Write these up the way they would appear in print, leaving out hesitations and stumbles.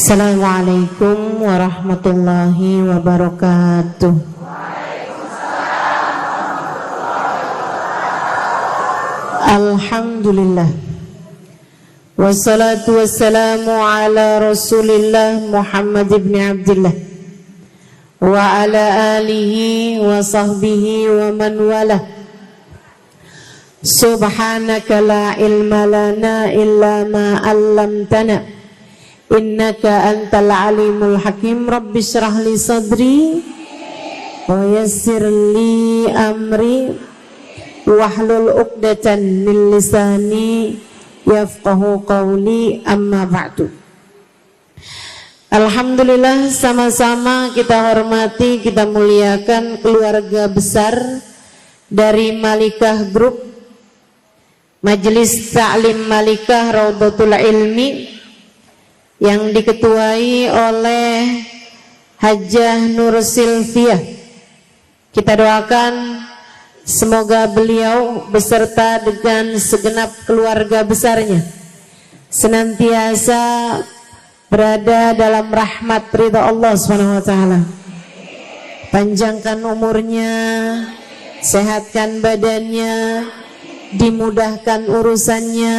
Assalamualaikum warahmatullahi wabarakatuh. Alhamdulillah. Wassalatu wassalamu ala Rasulillah Muhammad ibn Abdullah wa ala alihi wa sahbihi wa man wala. Subhanaka la ilma lana illa ma 'allamtana innaka antal alimul hakim. Rabbi shrah li sadri wa yassir li amri wahlul 'uqdatan min lisani yafqahu qawli, amma ba'du. Alhamdulillah, sama-sama kita hormati, kita muliakan keluarga besar dari Malikah Group, Majelis Ta'lim Malikah Raudhatul Ilmi, yang diketuai oleh Hajjah Nur Silviah. Kita doakan semoga beliau beserta dengan segenap keluarga besarnya senantiasa berada dalam rahmat ridha Allah SWT. Panjangkan umurnya, sehatkan badannya, dimudahkan urusannya,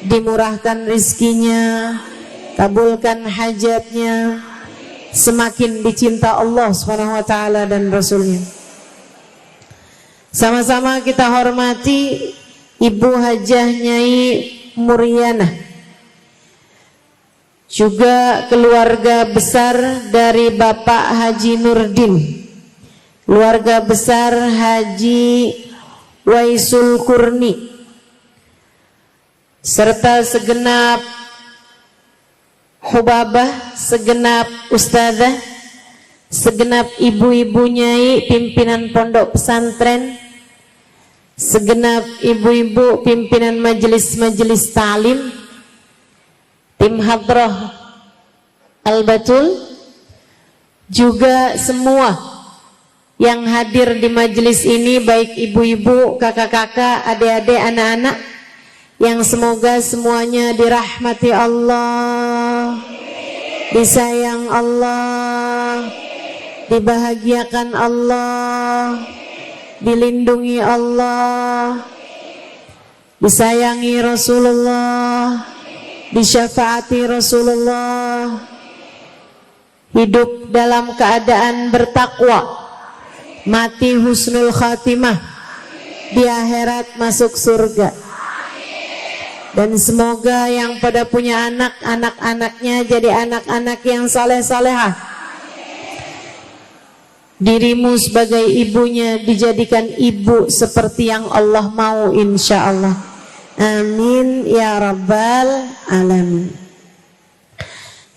dimurahkan rizkinya, kabulkan hajatnya, semakin dicinta Allah SWT dan Rasulnya. Sama-sama kita hormati Ibu Hajjah Nyai Muriana, juga keluarga besar dari Bapak Haji Nurdin, keluarga besar Haji Waisul Kurni, serta segenap hubabah, segenap ustazah, segenap ibu-ibu nyai pimpinan pondok pesantren, segenap ibu-ibu pimpinan majelis-majelis ta'lim, tim hadrah Al-Batul, juga semua yang hadir di majelis ini, baik ibu-ibu, kakak-kakak, adik-adik, anak-anak, yang semoga semuanya dirahmati Allah, disayang Allah, dibahagiakan Allah, dilindungi Allah, disayangi Rasulullah, disyafaati Rasulullah, hidup dalam keadaan bertakwa, mati husnul khatimah, di akhirat masuk surga. Dan semoga yang pada punya anak, anak-anaknya jadi anak-anak yang saleh-salehah. Dirimu sebagai ibunya dijadikan ibu seperti yang Allah mau, insya Allah. Amin ya rabbal alamin.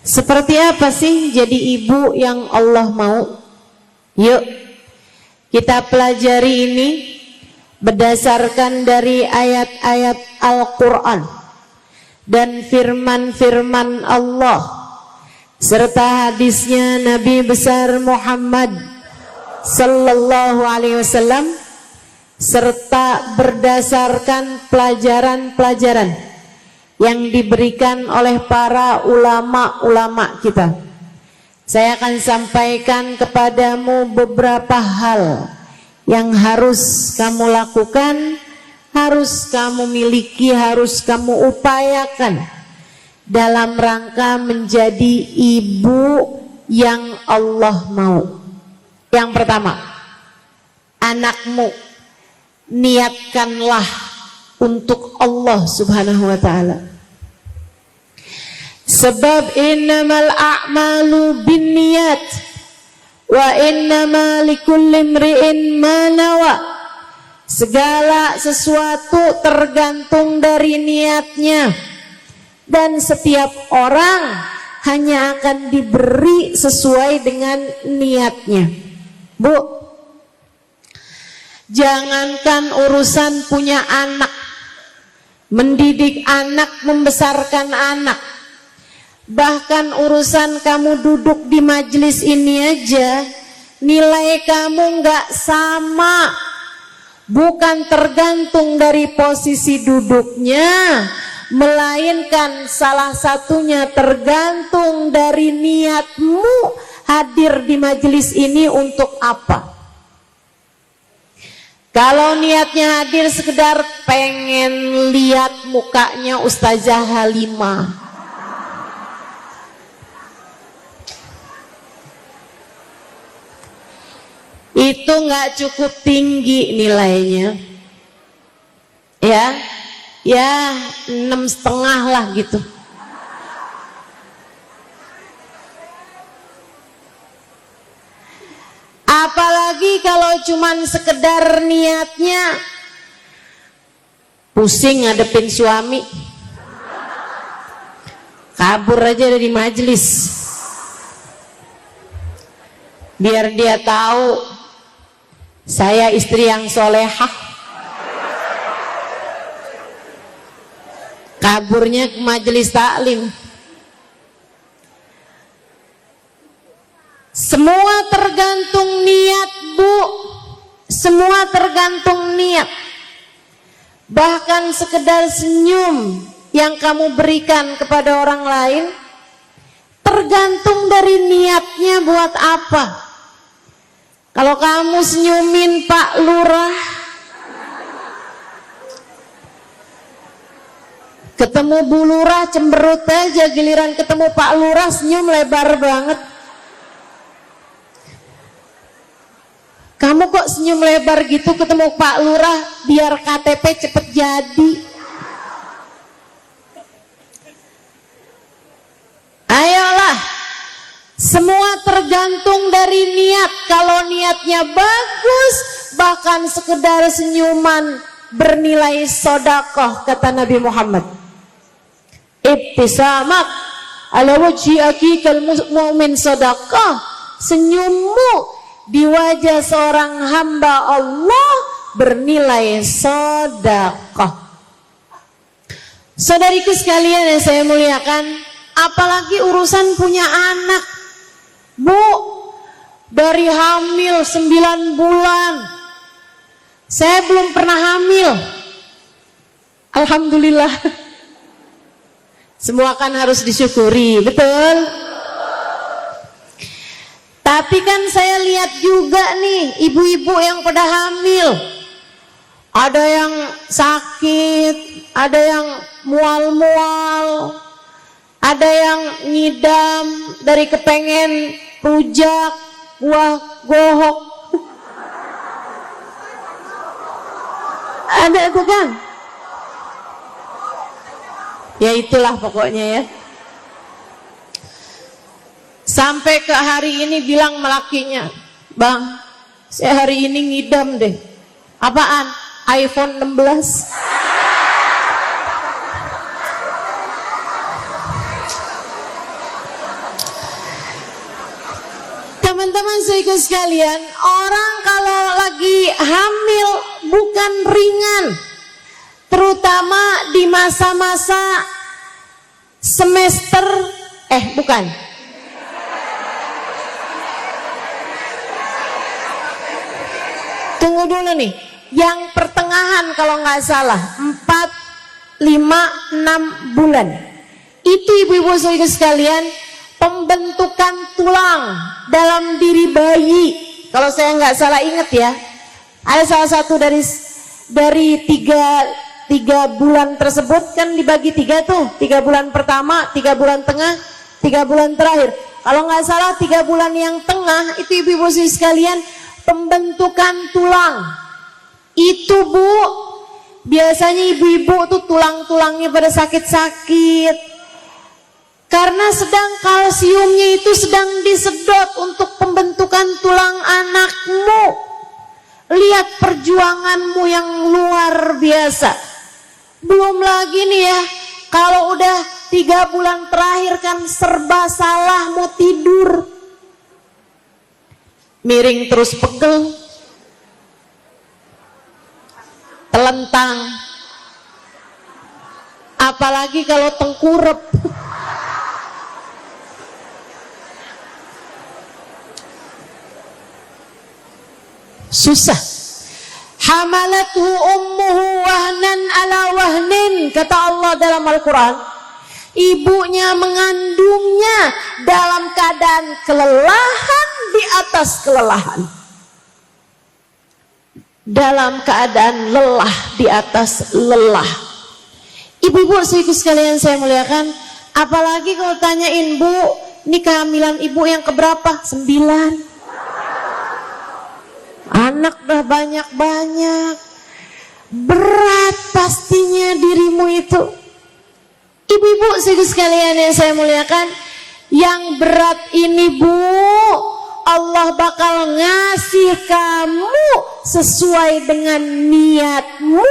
Seperti apa sih jadi ibu yang Allah mau? Yuk kita pelajari ini berdasarkan dari ayat-ayat Al-Quran dan firman-firman Allah serta hadisnya Nabi besar Muhammad Sallallahu Alaihi Wasallam, serta berdasarkan pelajaran-pelajaran yang diberikan oleh para ulama-ulama kita. Saya akan sampaikan kepadamu beberapa hal yang harus kamu lakukan, harus kamu miliki, harus kamu upayakan dalam rangka menjadi ibu yang Allah mau. Yang pertama, anakmu niatkanlah untuk Allah Subhanahu wa ta'ala. Sebab innamal a'malu binniyat wa innama likulli imri'in ma nawa. Segala sesuatu tergantung dari niatnya, dan setiap orang hanya akan diberi sesuai dengan niatnya. Bu, jangankan urusan punya anak, mendidik anak, membesarkan anak, bahkan urusan kamu duduk di majelis ini aja, nilai kamu nggak sama. Bukan tergantung dari posisi duduknya, melainkan salah satunya tergantung dari niatmu hadir di majelis ini untuk apa. Kalau niatnya hadir sekedar pengen lihat mukanya Ustazah Halimah, itu nggak cukup tinggi nilainya, ya 6,5 lah gitu. Apalagi kalau cuman sekedar niatnya pusing ngadepin suami, kabur aja dari majelis, biar dia tahu saya istri yang solehah. Kaburnya ke majelis taklim. Semua tergantung niat, Bu. Semua tergantung niat. Bahkan sekedar senyum yang kamu berikan kepada orang lain tergantung dari niatnya buat apa. Kalau kamu senyumin Pak Lurah, ketemu Bu Lurah cemberut aja, giliran ketemu Pak Lurah senyum lebar banget. Kamu kok senyum lebar gitu ketemu Pak Lurah, biar KTP cepet jadi. Ayolah, semua tergantung dari niat. Kalau niatnya bagus, bahkan sekedar senyuman bernilai sodakoh, kata Nabi Muhammad. Ibtisamak ala wajhi akikal mu'min sodakoh. Senyummu di wajah seorang hamba Allah bernilai sedekah. Saudariku sekalian yang saya muliakan, apalagi urusan punya anak, Bu, dari hamil 9 bulan. Saya belum pernah hamil, alhamdulillah. Semua kan harus disyukuri, betul? Tapi kan saya lihat juga nih ibu-ibu yang pada hamil, ada yang sakit, ada yang mual-mual, ada yang ngidam dari kepengen rujak buah gohok. Ada itu kan? Ya itulah pokoknya ya. Sampai ke hari ini bilang melakinya, Bang, saya hari ini ngidam deh. Apaan? iPhone 16. Teman-teman saudara sekalian, orang kalau lagi hamil bukan ringan, terutama di masa-masa semester, bukan. Tunggu dulu nih, yang pertengahan kalau nggak salah 4, 5, 6 bulan. Itu ibu-ibu saudara sekalian, pembentukan tulang dalam diri bayi. Kalau saya nggak salah ingat ya, ada salah satu dari tiga bulan tersebut kan dibagi 3 tuh, 3 bulan pertama, 3 bulan tengah, 3 bulan terakhir. Kalau nggak salah 3 bulan yang tengah itu ibu-ibu saudara sekalian, pembentukan tulang. Itu Bu, biasanya ibu-ibu tuh tulang-tulangnya pada sakit-sakit, karena sedang kalsiumnya itu sedang disedot untuk pembentukan tulang anakmu. Lihat perjuanganmu yang luar biasa. Belum lagi nih ya, kalau udah 3 bulan terakhir kan serba salah mau tidur, miring terus pegel, telentang, apalagi kalau tengkurep. Susah. Hamalathu ummuhu wahnan ala wahnin, kata Allah dalam Al-Quran. Ibunya mengandungnya dalam keadaan kelelahan di atas kelelahan, dalam keadaan lelah di atas lelah. Ibu-ibu sekalian saya muliakan, apalagi kalau tanyain, Bu, ini kehamilan ibu yang keberapa? 9. Anak udah banyak-banyak, berat pastinya dirimu itu. Ibu-ibu sekalian yang saya muliakan, yang berat ini, Bu, Allah bakal ngasih kamu sesuai dengan niatmu.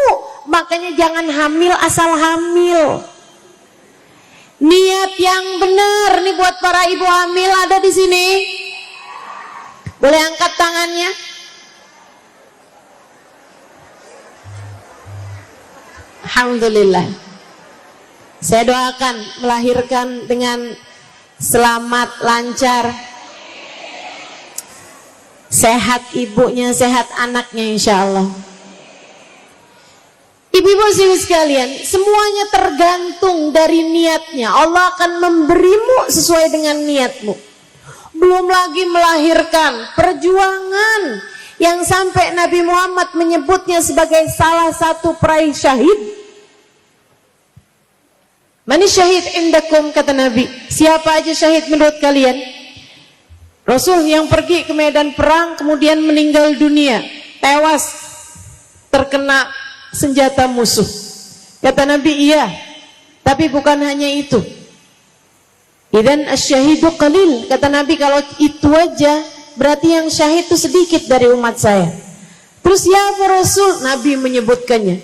Makanya jangan hamil asal hamil. Niat yang benar nih buat para ibu hamil ada di sini. Boleh angkat tangannya? Alhamdulillah. Saya doakan melahirkan dengan selamat, lancar, sehat ibunya, sehat anaknya insya Allah. Ibu-ibu sekalian, semuanya tergantung dari niatnya. Allah akan memberimu sesuai dengan niatmu. Belum lagi melahirkan, perjuangan yang sampai Nabi Muhammad menyebutnya sebagai salah satu peraih syahid. Mani syahid indakum, kata Nabi. Siapa aja syahid menurut kalian? Rasul yang pergi ke medan perang kemudian meninggal dunia, tewas terkena senjata musuh. Kata Nabi, iya, tapi bukan hanya itu. Idzan asy-syahidu qalil, kata Nabi, kalau itu aja berarti yang syahid itu sedikit dari umat saya. Terus ya Rasul, Nabi menyebutkannya,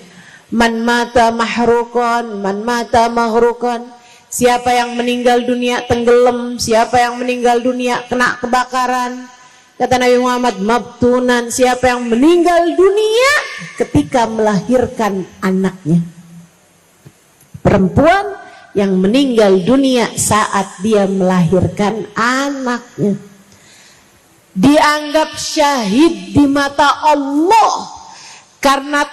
man mata mahruqan, man mata mahruqan. Siapa yang meninggal dunia tenggelam, siapa yang meninggal dunia kena kebakaran. Kata Nabi Muhammad, mabtunan, siapa yang meninggal dunia ketika melahirkan anaknya. Perempuan yang meninggal dunia saat dia melahirkan anaknya dianggap syahid di mata Allah, karena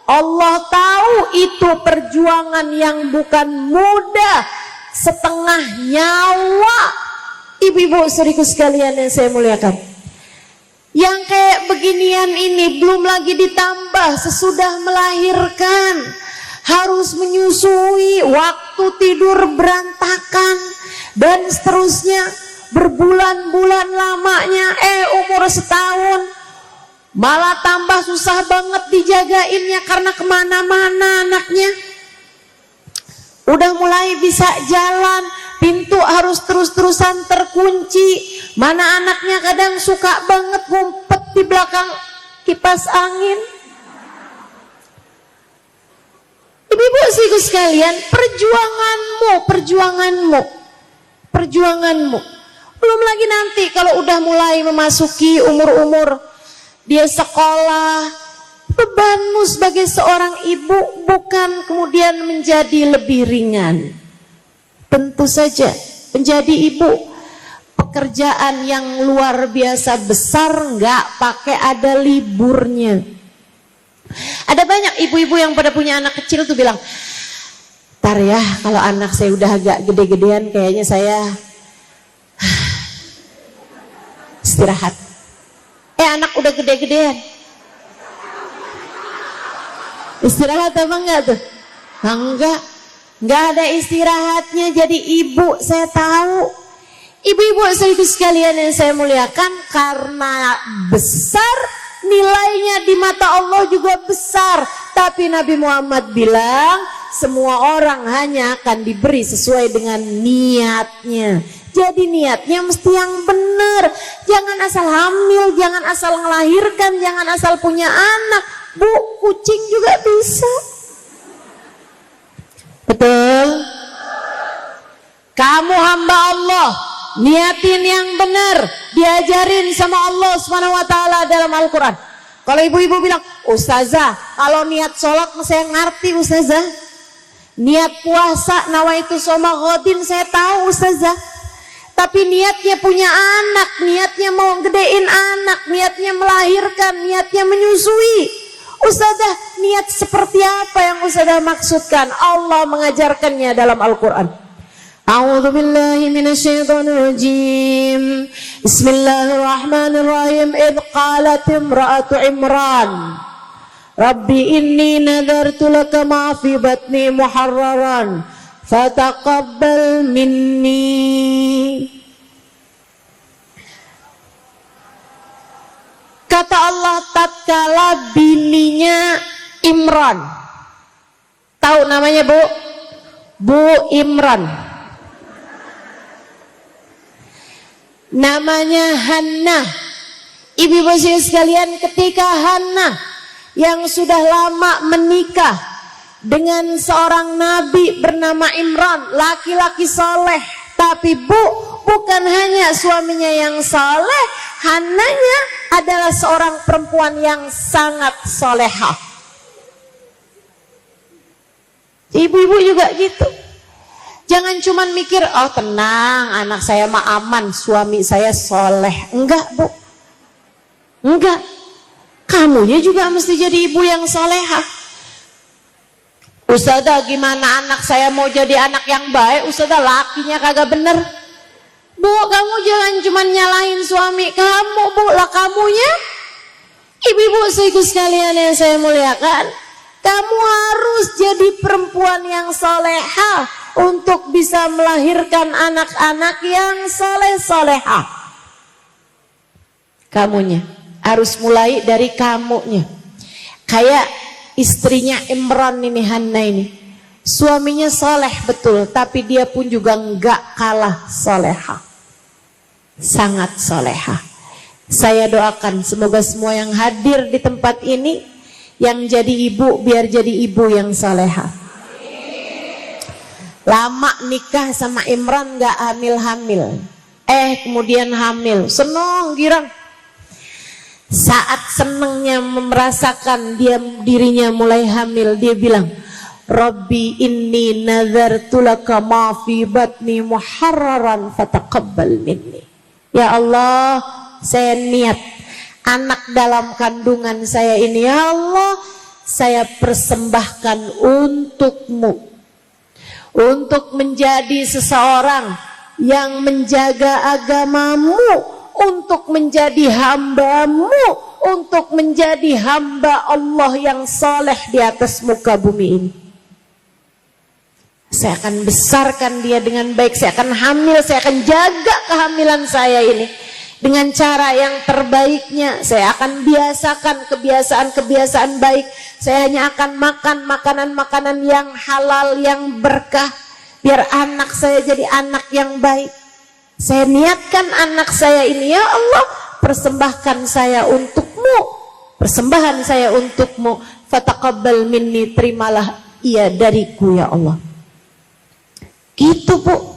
Allah tahu itu perjuangan yang bukan mudah, setengah nyawa. Ibu-ibu saudariku sekalian yang saya muliakan, yang kayak beginian ini belum lagi ditambah sesudah melahirkan harus menyusui, waktu tidur berantakan, dan seterusnya, berbulan-bulan lamanya, umur setahun malah tambah susah banget dijagainnya karena kemana-mana anaknya. Udah mulai bisa jalan, pintu harus terus-terusan terkunci. Mana anaknya kadang suka banget ngumpet di belakang kipas angin. Ibu-ibu saudaraku sekalian, perjuanganmu. Belum lagi nanti kalau udah mulai memasuki umur-umur dia sekolah, bebanmu sebagai seorang ibu bukan kemudian menjadi lebih ringan. Tentu saja menjadi ibu pekerjaan yang luar biasa besar, nggak pakai ada liburnya. Ada banyak ibu-ibu yang pada punya anak kecil tuh bilang, "Tar ya, kalau anak saya udah agak gede-gedean kayaknya saya istirahat." Anak udah gede-gedean istirahat apa enggak tuh? Enggak ada istirahatnya. Jadi ibu, saya tahu ibu-ibu sekalian yang saya muliakan, karena besar nilainya di mata Allah juga besar. Tapi Nabi Muhammad bilang semua orang hanya akan diberi sesuai dengan niatnya. Jadi niatnya mesti yang benar. Jangan asal hamil, jangan asal melahirkan, jangan asal punya anak. Bu, kucing juga bisa. Betul? Kamu hamba Allah, niatin yang benar, diajarin sama Allah Subhanahu wa taala dalam Al-Qur'an. Kalau ibu-ibu bilang, "Ustazah, kalau niat sholat saya ngerti Ustazah. Niat puasa nawaitu shoma ghadin saya tahu Ustazah." tapi niatnya punya anak, niatnya mau gedein anak, niatnya melahirkan, niatnya menyusui. Ustazah, niat seperti apa yang Ustazah maksudkan? Allah mengajarkannya dalam Al-Quran. A'udzu billahi minasyaitonir rajim. Bismillahirrahmanirrahim. Idz qalat imra'atu Imran, Rabbi inni nadartu laka ma fi batni muharraran fataqabbal minni. Kata Allah tatkala bininya Imran, tahu namanya Bu Imran, namanya Hannah. Ibu-ibu sekalian, ketika Hannah yang sudah lama menikah dengan seorang nabi bernama Imran, laki-laki soleh, tapi bukan hanya suaminya yang soleh, Hannahnya adalah seorang perempuan yang sangat solehah. Ibu-ibu juga gitu. Jangan cuman mikir, oh tenang, anak saya mah aman, suami saya soleh. Enggak, Bu. Enggak. Kamunya juga mesti jadi ibu yang solehah. Ustazah, gimana anak saya mau jadi anak yang baik? Ustazah, lakinya kagak bener. Bu, kamu jangan cuma nyalahin suami kamu, Bu, lah kamunya. Ibu-ibu sekalian yang saya muliakan, kamu harus jadi perempuan yang solehah untuk bisa melahirkan anak-anak yang soleh-solehah. Kamunya harus mulai dari kamunya. Kayak istrinya Imran ini, Hannah ini, suaminya soleh betul, tapi dia pun juga enggak kalah solehah, sangat solehah. Saya doakan semoga semua yang hadir di tempat ini yang jadi ibu, biar jadi ibu yang solehah. Lama nikah sama Imran gak hamil-hamil, kemudian hamil, seneng girang. Saat senengnya merasakan dirinya mulai hamil, dia bilang, Rabbi inni nazartu laka ma fi batni muharraran fataqabbal minni. Ya Allah, saya niat anak dalam kandungan saya ini, ya Allah, saya persembahkan untukmu, untuk menjadi seseorang yang menjaga agamamu, untuk menjadi hambamu, untuk menjadi hamba Allah yang saleh di atas muka bumi ini. Saya akan besarkan dia dengan baik, saya akan hamil, saya akan jaga kehamilan saya ini dengan cara yang terbaiknya. Saya akan biasakan kebiasaan-kebiasaan baik. Saya hanya akan makan makanan-makanan yang halal, yang berkah, biar anak saya jadi anak yang baik. Saya niatkan anak saya ini, ya Allah, persembahkan saya untukmu, persembahan saya untukmu, fataqabbal minni, terimalah ia dariku ya Allah. Gitu, Bu.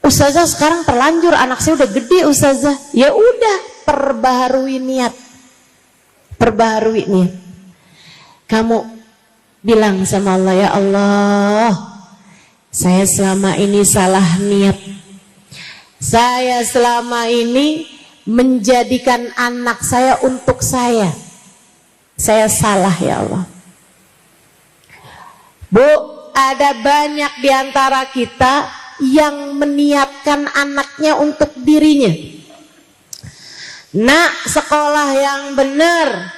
Ustazah sekarang terlanjur, anak saya udah gede, Ustazah. Ya udah, perbaharui niat. Perbaharui niat. Kamu bilang sama Allah, ya Allah, saya selama ini salah niat. Saya selama ini menjadikan anak saya untuk saya. Saya salah ya Allah. Bu, ada banyak di antara kita yang meniatkan anaknya untuk dirinya. Nak, sekolah yang benar,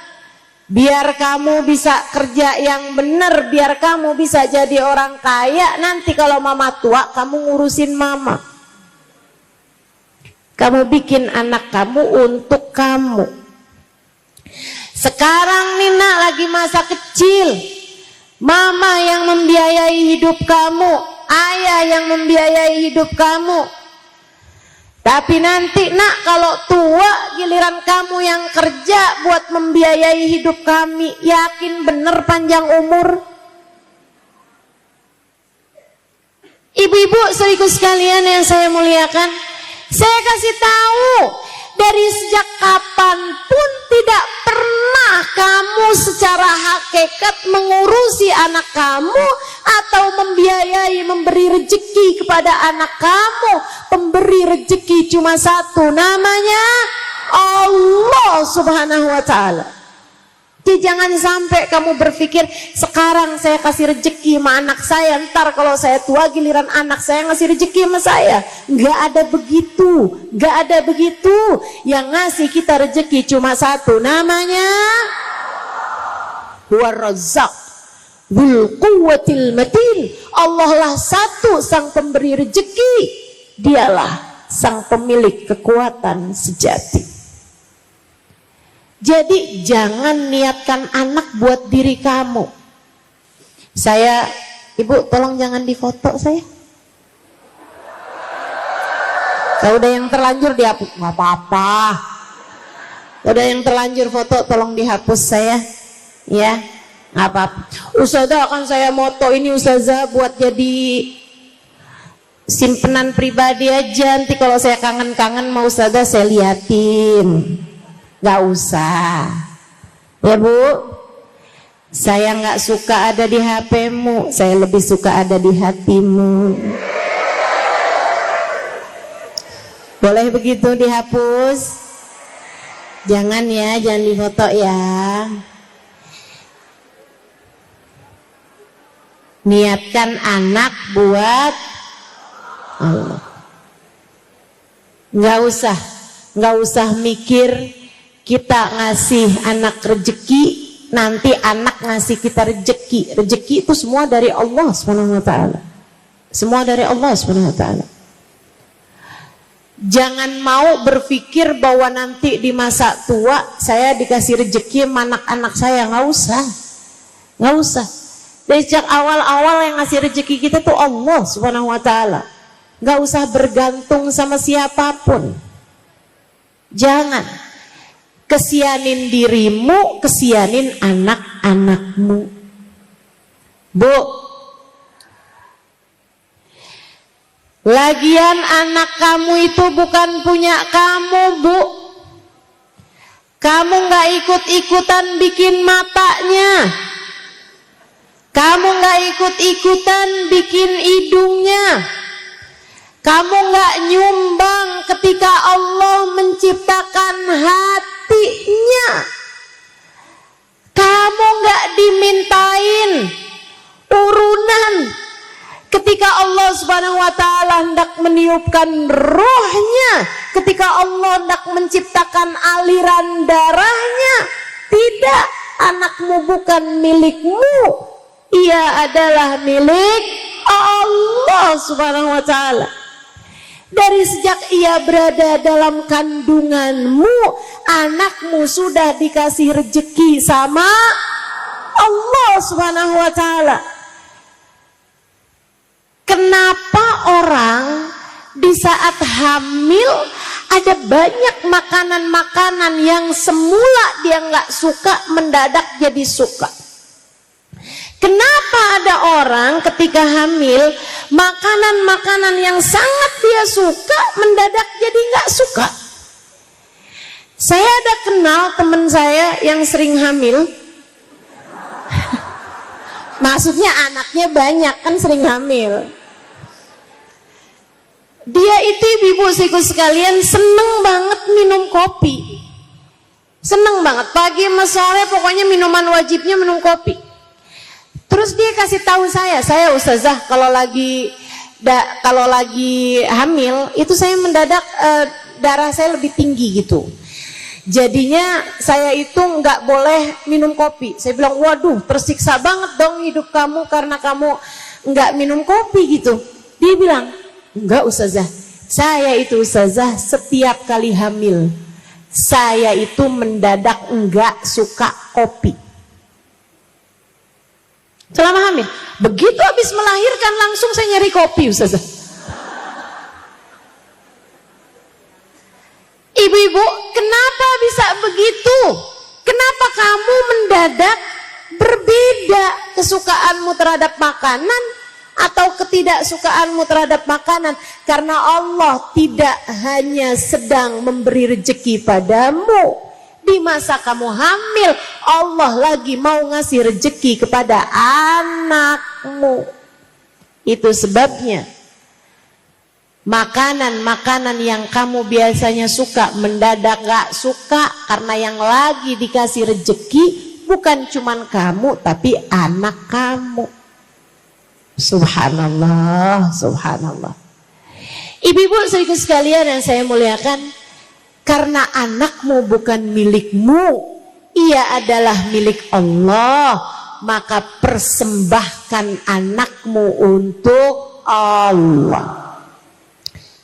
biar kamu bisa kerja yang benar, biar kamu bisa jadi orang kaya. Nanti kalau mama tua, kamu ngurusin mama. Kamu bikin anak kamu untuk kamu. Sekarang nih nak, lagi masa kecil, mama yang membiayai hidup kamu, ayah yang membiayai hidup kamu. Tapi nanti nak, kalau tua giliran kamu yang kerja buat membiayai hidup kami. Yakin bener panjang umur? Ibu-ibu saudaraku sekalian yang saya muliakan, saya kasih tahu, dari sejak kapanpun tidak pernah kamu secara hakikat mengurusi anak kamu atau membiayai, memberi rezeki kepada anak kamu. Pemberi rezeki cuma satu, namanya Allah Subhanahu wa ta'ala. Jadi jangan sampai kamu berpikir sekarang saya kasih rezeki sama anak saya, ntar kalau saya tua giliran anak saya ngasih rezeki sama saya. Nggak ada begitu, nggak ada begitu. Yang ngasih kita rezeki cuma satu, namanya War-Razzaq Dzul Quwwatil Matin. Allah lah satu sang pemberi rezeki, dialah sang pemilik kekuatan sejati. Jadi jangan niatkan anak buat diri kamu. Ibu tolong jangan difoto saya. Kalau udah yang terlanjur dihapus, nggak apa-apa. Udah yang terlanjur foto tolong dihapus saya, ya nggak apa-apa. Ustazah akan saya moto ini ustazah buat jadi simpenan pribadi aja. Nanti kalau saya kangen-kangen mau ustazah saya liatin. Gak usah ya Bu, saya gak suka ada di HP-mu, saya lebih suka ada di hatimu. Boleh begitu dihapus? Jangan ya, jangan difoto ya. Niatkan anak buat Allah. Gak usah mikir kita ngasih anak rezeki, nanti anak ngasih kita rezeki. Rezeki itu semua dari Allah Subhanahu wa ta'ala. Semua dari Allah Subhanahu wa ta'ala. Jangan mau berpikir bahwa nanti di masa tua saya dikasih rezeki sama anak-anak saya. Nggak usah. Nggak usah. Dari sejak awal-awal yang ngasih rezeki kita tuh Allah Subhanahu wa ta'ala. Nggak usah bergantung sama siapapun. Jangan. Kesianin dirimu, kesianin anak-anakmu. Bu, lagian anak kamu itu bukan punya kamu, Bu. Kamu gak ikut-ikutan bikin matanya, kamu gak ikut-ikutan bikin hidungnya, kamu gak nyumbang ketika Allah menciptakan hatinya. Kamu gak dimintain urunan ketika Allah Subhanahu wa ta'ala hendak meniupkan rohnya, ketika Allah hendak menciptakan aliran darahnya. Tidak, anakmu bukan milikmu, ia adalah milik Allah Subhanahu wa ta'ala. Dari sejak ia berada dalam kandunganmu, anakmu sudah dikasih rezeki sama Allah Subhanahu wa ta'ala. Kenapa orang di saat hamil ada banyak makanan-makanan yang semula dia nggak suka mendadak jadi suka? Kenapa ada orang ketika hamil makanan-makanan yang sangat dia suka mendadak jadi nggak suka? Saya ada kenal teman saya yang sering hamil. Maksudnya anaknya banyak kan sering hamil. Dia itu ibu-ibu sekalian seneng banget minum kopi. Seneng banget pagi sama sore pokoknya minuman wajibnya minum kopi. Terus dia kasih tahu saya ustazah kalau lagi hamil itu saya mendadak darah saya lebih tinggi gitu. Jadinya saya itu nggak boleh minum kopi. Saya bilang waduh tersiksa banget dong hidup kamu karena kamu nggak minum kopi gitu. Dia bilang enggak ustazah, saya itu ustazah setiap kali hamil saya itu mendadak nggak suka kopi. Selama hamil, begitu habis melahirkan langsung saya nyari kopi ustazah. Ibu-ibu, kenapa bisa begitu? Kenapa kamu mendadak berbeda kesukaanmu terhadap makanan atau ketidaksukaanmu terhadap makanan? Karena Allah tidak hanya sedang memberi rezeki padamu. Di masa kamu hamil, Allah lagi mau ngasih rezeki kepada anak anakmu. Itu sebabnya makanan-makanan yang kamu biasanya suka mendadak gak suka karena yang lagi dikasih rejeki bukan cuman kamu tapi anak kamu. Subhanallah, subhanallah. Ibu-ibu saudara sekalian yang saya muliakan, karena anakmu bukan milikmu, ia adalah milik Allah, maka persembahkan anakmu untuk Allah.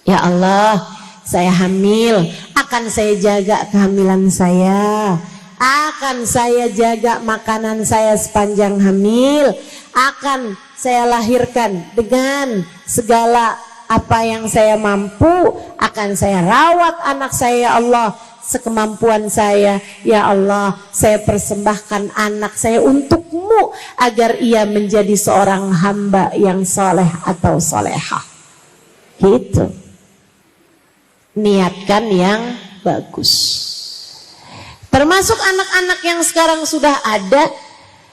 Ya Allah, saya hamil, akan saya jaga kehamilan saya, akan saya jaga makanan saya sepanjang hamil, akan saya lahirkan dengan segala apa yang saya mampu, akan saya rawat anak saya ya Allah sekemampuan saya. Ya Allah, saya persembahkan anak saya untukmu agar ia menjadi seorang hamba yang soleh atau solehah. Gitu. Niatkan yang bagus. Termasuk anak-anak yang sekarang sudah ada,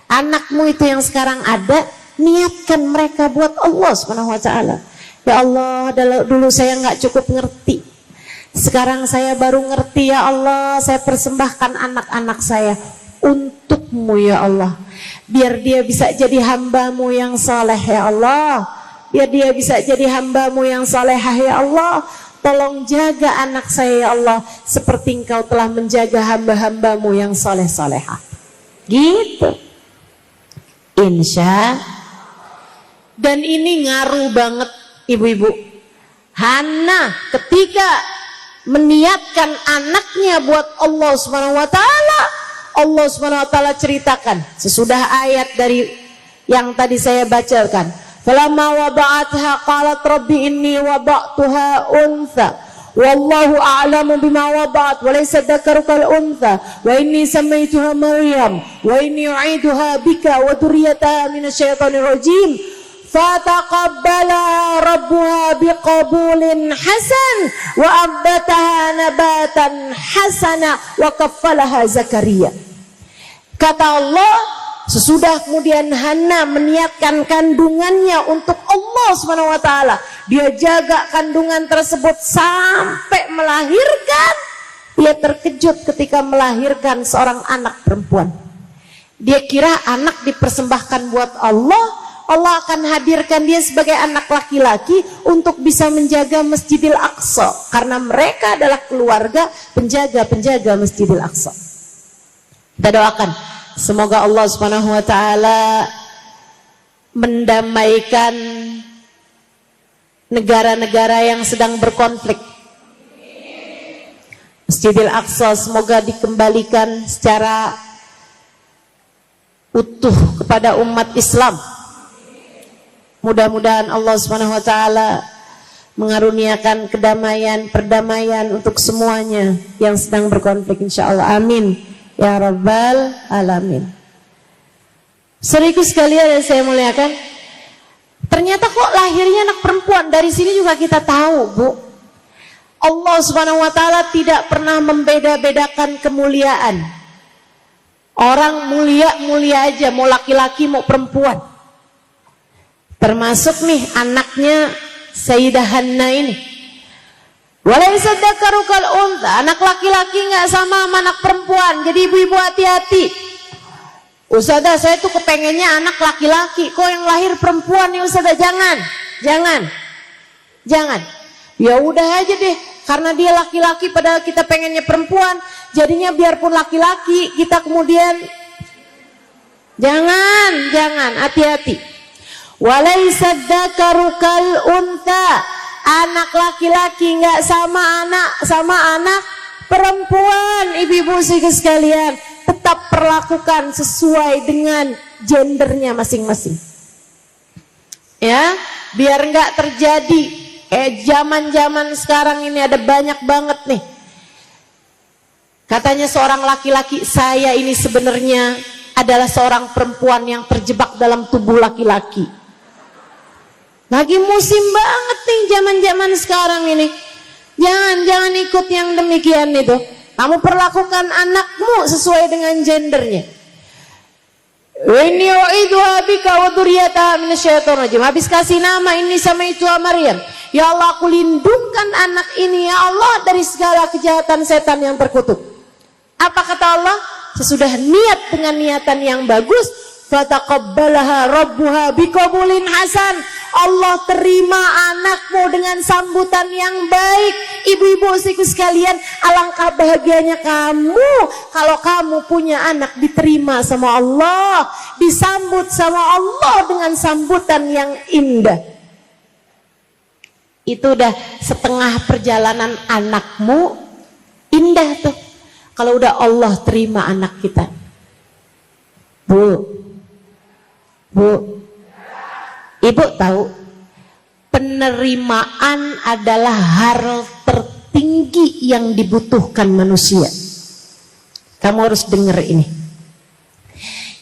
anakmu itu yang sekarang ada, niatkan mereka buat Allah Subhanahu wa taala. Ya Allah, dulu saya nggak cukup ngerti, sekarang saya baru ngerti. Ya Allah, saya persembahkan anak-anak saya untukmu ya Allah, biar dia bisa jadi hambamu yang saleh ya Allah, biar dia bisa jadi hambamu yang salehah ya Allah. Tolong jaga anak saya ya Allah seperti Engkau telah menjaga hamba-hambamu yang saleh-salehah. Gitu. Insya. Dan ini ngaruh banget ibu-ibu. Hana ketika meniatkan anaknya buat Allah Subhanahu wa taala, Allah Subhanahu wa taala ceritakan sesudah ayat dari yang tadi saya bacakan. Falamma wada'atha qalat rabbi inni wada'tuha untha wallahu a'lamu bima wada'at wa laysa dzakaru kal untha wa inni samaituha Maryam wa inni u'iduha bika wa dzurriyyataha minasyaitonir rajim fataqabbalaha rabbuha biqabulin hasan wa ambataha nabatan hasana wa kaffalaha Zakaria. Kata Allah, sesudah kemudian Hana meniatkan kandungannya untuk Allah Subhanahu wa taala, dia jaga kandungan tersebut sampai melahirkan. Dia terkejut ketika melahirkan seorang anak perempuan. Dia kira anak dipersembahkan buat Allah, Allah akan hadirkan dia sebagai anak laki-laki untuk bisa menjaga Masjidil Aqsa, karena mereka adalah keluarga penjaga-penjaga Masjidil Aqsa. Kita doakan semoga Allah Subhanahu wa taala mendamaikan negara-negara yang sedang berkonflik. Masjidil Aqsa semoga dikembalikan secara utuh kepada umat Islam. Mudah-mudahan Allah Subhanahu wa taala mengaruniakan kedamaian, perdamaian untuk semuanya yang sedang berkonflik insyaallah. Amin ya rabbal alamin. Saudaraku sekalian yang saya muliakan, ternyata kok lahirnya anak perempuan. Dari sini juga kita tahu, Bu, Allah Subhanahu wa taala tidak pernah membeda-bedakan kemuliaan. Orang mulia-mulia aja, mau laki-laki mau perempuan. Termasuk nih anaknya Sayyidah Hanna ini. Walaysa dzakaru kal untha, anak laki-laki nggak sama anak perempuan. Jadi ibu-ibu hati-hati. Ustazah, saya tuh kepengennya anak laki-laki, kok yang lahir perempuan nih Ustazah? Jangan. Ya udah aja deh, karena dia laki-laki padahal kita pengennya perempuan, jadinya biarpun laki-laki kita kemudian jangan, hati-hati. Walaysa dzakaru kal untha, anak laki-laki nggak sama anak perempuan. Ibu-ibu sekalian, tetap perlakukan sesuai dengan gendernya masing-masing. Ya, biar nggak terjadi zaman-zaman sekarang ini ada banyak banget nih. Katanya seorang laki-laki, saya ini sebenarnya adalah seorang perempuan yang terjebak dalam tubuh laki-laki. Lagi musim banget nih zaman-zaman sekarang ini. Jangan ikut yang demikian itu. Kamu perlakukan anakmu sesuai dengan gendernya. Inni u'idzuha bika wa dzurriyyataha minasyaitonir rajim. Habis kasih nama ini sama itu Maryam. Ya Allah, aku lindungkan anak ini ya Allah dari segala kejahatan setan yang terkutuk. Apa kata Allah? Sesudah niat dengan niatan yang bagus, fataqabbalaha rabbuha biqabulin hasan. Allah terima anakmu dengan sambutan yang baik. Ibu-ibu istriku sekalian, alangkah bahagianya kamu kalau kamu punya anak diterima sama Allah, disambut sama Allah dengan sambutan yang indah. Itu udah setengah perjalanan anakmu indah tuh. Kalau udah Allah terima anak kita. Bu, ibu tahu penerimaan adalah hal tertinggi yang dibutuhkan manusia. Kamu harus dengar ini.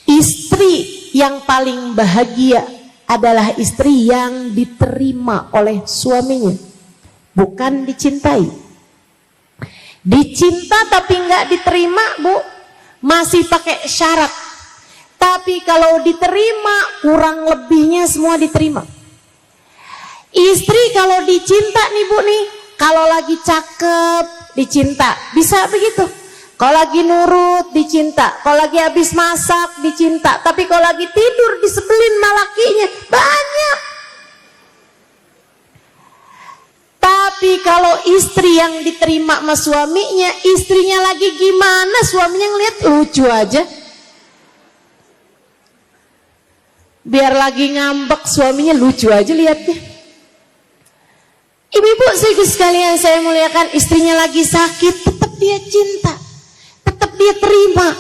Istri yang paling bahagia adalah istri yang diterima oleh suaminya, bukan dicintai. Dicinta tapi nggak diterima, Bu, masih pakai syarat. Tapi kalau diterima, kurang lebihnya semua diterima. Istri kalau dicinta nih Bu nih, kalau lagi cakep dicinta, bisa begitu. Kalau lagi nurut dicinta, kalau lagi habis masak dicinta. Tapi kalau lagi tidur disebelin sama lakinya, banyak. Tapi kalau istri yang diterima sama suaminya, istrinya lagi gimana, suaminya ngeliat lucu aja. Biar lagi ngambek, suaminya lucu aja liatnya. Ibu-ibu sekalian saya muliakan, istrinya lagi sakit, tetap dia cinta, tetap dia terima.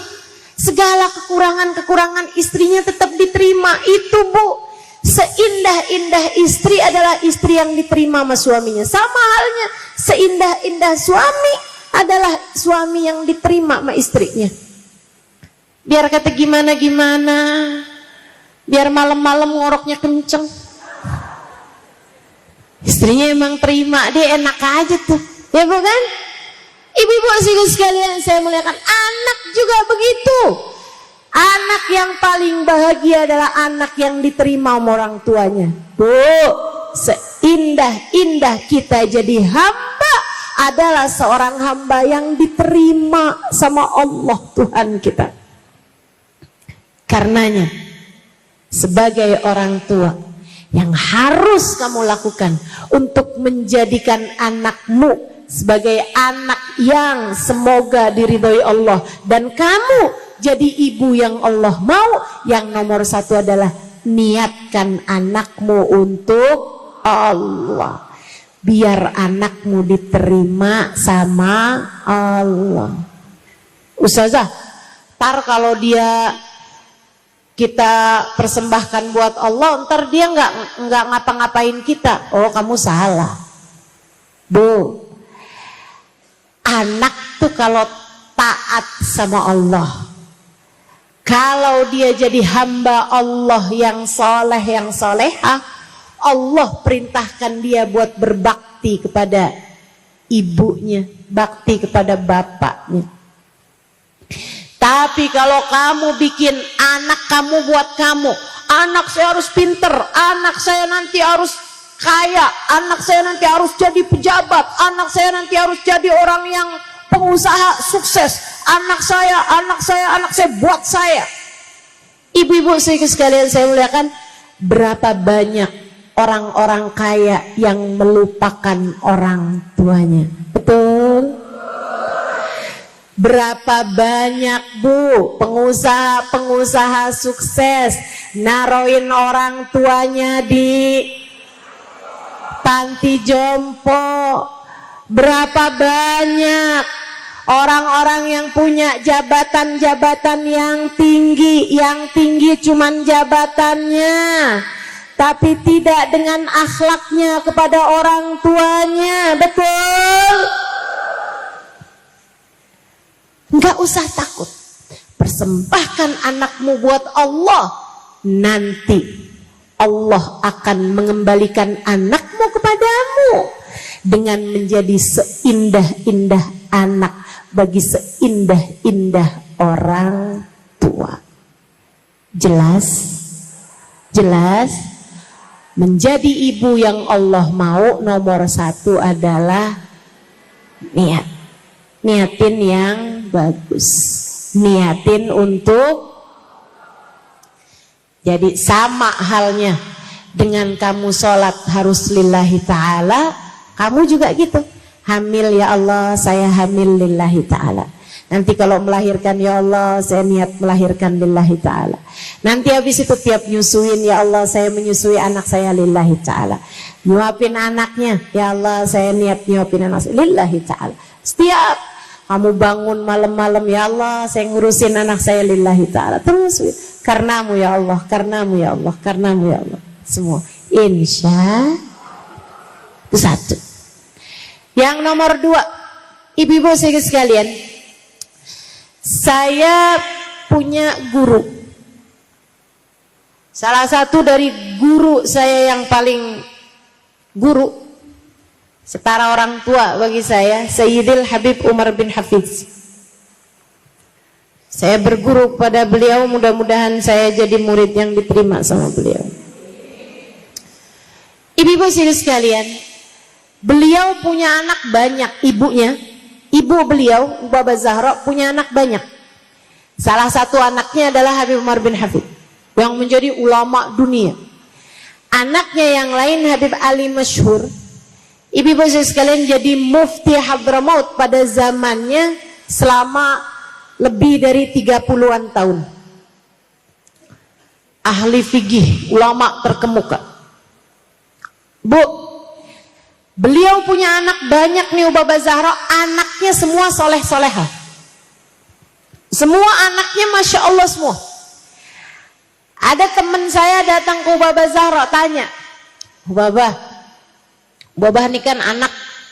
Segala kekurangan-kekurangan istrinya tetap diterima. Itu Bu, seindah-indah istri adalah istri yang diterima sama suaminya. Sama halnya seindah-indah suami adalah suami yang diterima sama istrinya. Biar kata gimana-gimana, biar malam-malam ngoroknya kenceng, istrinya emang terima, dia enak aja tuh, ya bukan? Ibu-ibu sekalian saya muliakan, anak juga begitu. Anak yang paling bahagia adalah anak yang diterima sama orang tuanya. Bu, seindah-indah kita jadi hamba adalah seorang hamba yang diterima sama Allah Tuhan kita. Karenanya, sebagai orang tua, yang harus kamu lakukan untuk menjadikan anakmu sebagai anak yang semoga diridhoi Allah, dan kamu jadi ibu yang Allah mau, yang nomor satu adalah niatkan anakmu untuk Allah, biar anakmu diterima sama Allah. Ustazah, ntar kalau dia kita persembahkan buat Allah, ntar dia nggak ngapa-ngapain kita. Oh, kamu salah, Bu. Anak tuh kalau taat sama Allah, kalau dia jadi hamba Allah yang soleh, yang solehah, Allah perintahkan dia buat berbakti kepada ibunya, bakti kepada bapaknya. Tapi kalau kamu bikin anak kamu buat kamu, anak saya harus pinter, anak saya nanti harus kaya, anak saya nanti harus jadi pejabat, anak saya nanti harus jadi orang yang pengusaha sukses, anak saya buat saya. Ibu-ibu sekalian saya muliakan, berapa banyak orang-orang kaya yang melupakan orang tuanya? Betul? Berapa banyak Bu pengusaha sukses naroin orang tuanya di panti jompo? Berapa banyak orang-orang yang punya jabatan-jabatan yang tinggi cuman jabatannya, tapi tidak dengan akhlaknya kepada orang tuanya? Betul? Enggak usah takut, persembahkan anakmu buat Allah, nanti Allah akan mengembalikan anakmu kepadamu dengan menjadi seindah-indah anak bagi seindah-indah orang tua. Jelas? Jelas? Menjadi ibu yang Allah mau nomor satu adalah niat. Niatin yang bagus. Niatin untuk, jadi sama halnya dengan kamu sholat harus lillahi ta'ala, kamu juga gitu. Hamil ya Allah, saya hamil lillahi ta'ala. Nanti kalau melahirkan ya Allah, saya niat melahirkan lillahi ta'ala. Nanti habis itu tiap nyusuin ya Allah, saya menyusui anak saya lillahi ta'ala. Nyuapin anaknya ya Allah, saya niat nyuapin anak saya lillahi ta'ala. Setiap kamu bangun malam-malam ya Allah, saya ngurusin anak saya lillahi ta'ala. Terus karenamu ya Allah, karenamu ya Allah, karenamu ya Allah. Semua insya itu satu. Yang nomor dua, ibu-ibu sekalian, saya punya guru. Salah satu dari guru saya yang paling guru, setara orang tua bagi saya, Sayyidil Habib Umar bin Hafiz. Saya berguru pada beliau, mudah-mudahan saya jadi murid yang diterima sama beliau. Ibu-ibu sekalian, beliau punya anak banyak, ibunya. Ibu beliau, Baba Zahra, punya anak banyak. Salah satu anaknya adalah Habib Umar bin Hafid, yang menjadi ulama dunia. Anaknya yang lain Habib Ali Masyhur. Ibu-ibu sekalian, jadi mufti Hadramaut pada zamannya selama lebih dari 30-an tahun. Ahli fikih, ulama terkemuka. Bu, beliau punya anak banyak nih, Baba Zahra. Anaknya semua soleh-soleha. Semua anaknya Masya Allah semua. Ada teman saya datang ke Baba Zahra, tanya, Baba ini kan anak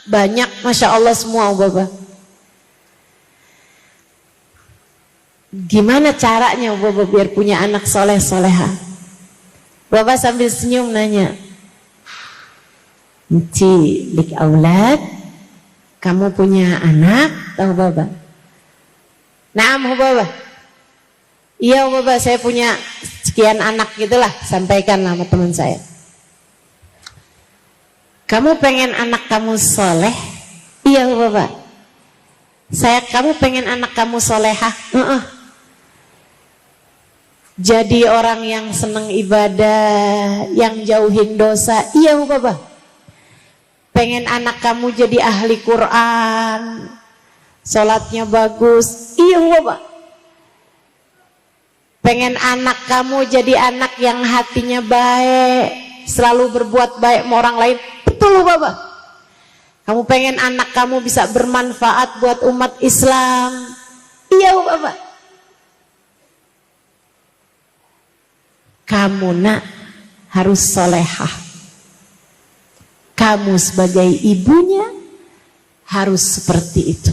banyak, Masya Allah semua Baba. Gimana caranya Baba biar punya anak soleh-soleha? Baba sambil senyum nanya, Ci, lik aulad, kamu punya anak, tahu Baba? Naam Baba. Iya Baba, saya punya sekian anak gitulah, sampaikan sama teman saya. Kamu pengen anak kamu soleh? Iya Baba. Kamu pengen anak kamu solehah? Jadi orang yang seneng ibadah, yang jauhin dosa? Iya Baba. Pengen anak kamu jadi ahli Quran, sholatnya bagus? Iya Baba. Pengen anak kamu jadi anak yang hatinya baik, selalu berbuat baik sama orang lain? Betul Baba. Kamu pengen anak kamu bisa bermanfaat buat umat Islam? Iya Baba. Kamu nak harus solehah. Kamu sebagai ibunya harus seperti itu.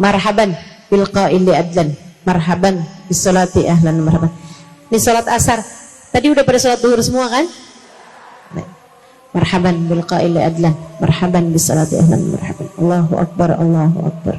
Marhaban bil qaili adlan, marhaban bis salati ahlan marhaban. Ini salat asar. Tadi udah pada salat zuhur semua kan? Marhaban bil qaili adlan, marhaban bis salati ahlan marhaban. Allahu akbar, Allahu akbar.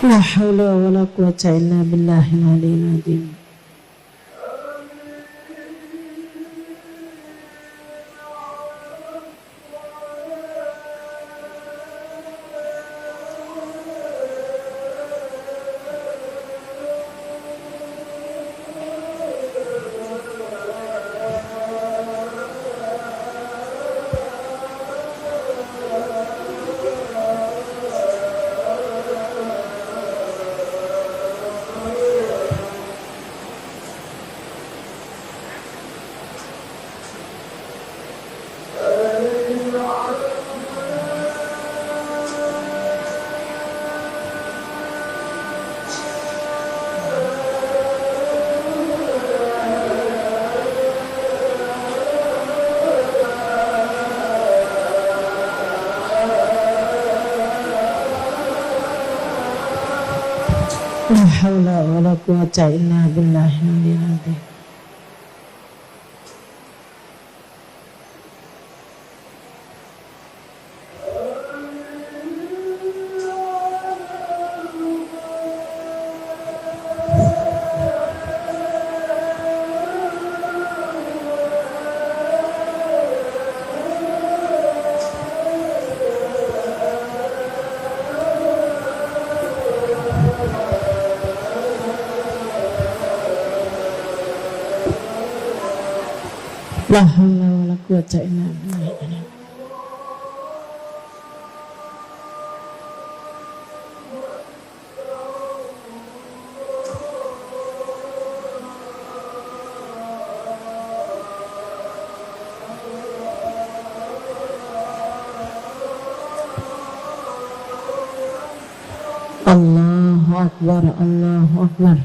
La haula wa la quwwata illa billahil aliyyil azim. La haula wa la quwwata illa billahil aliyyil azim. La haula wa la quwwata illa billah. Allahu akbar, Allahu akbar.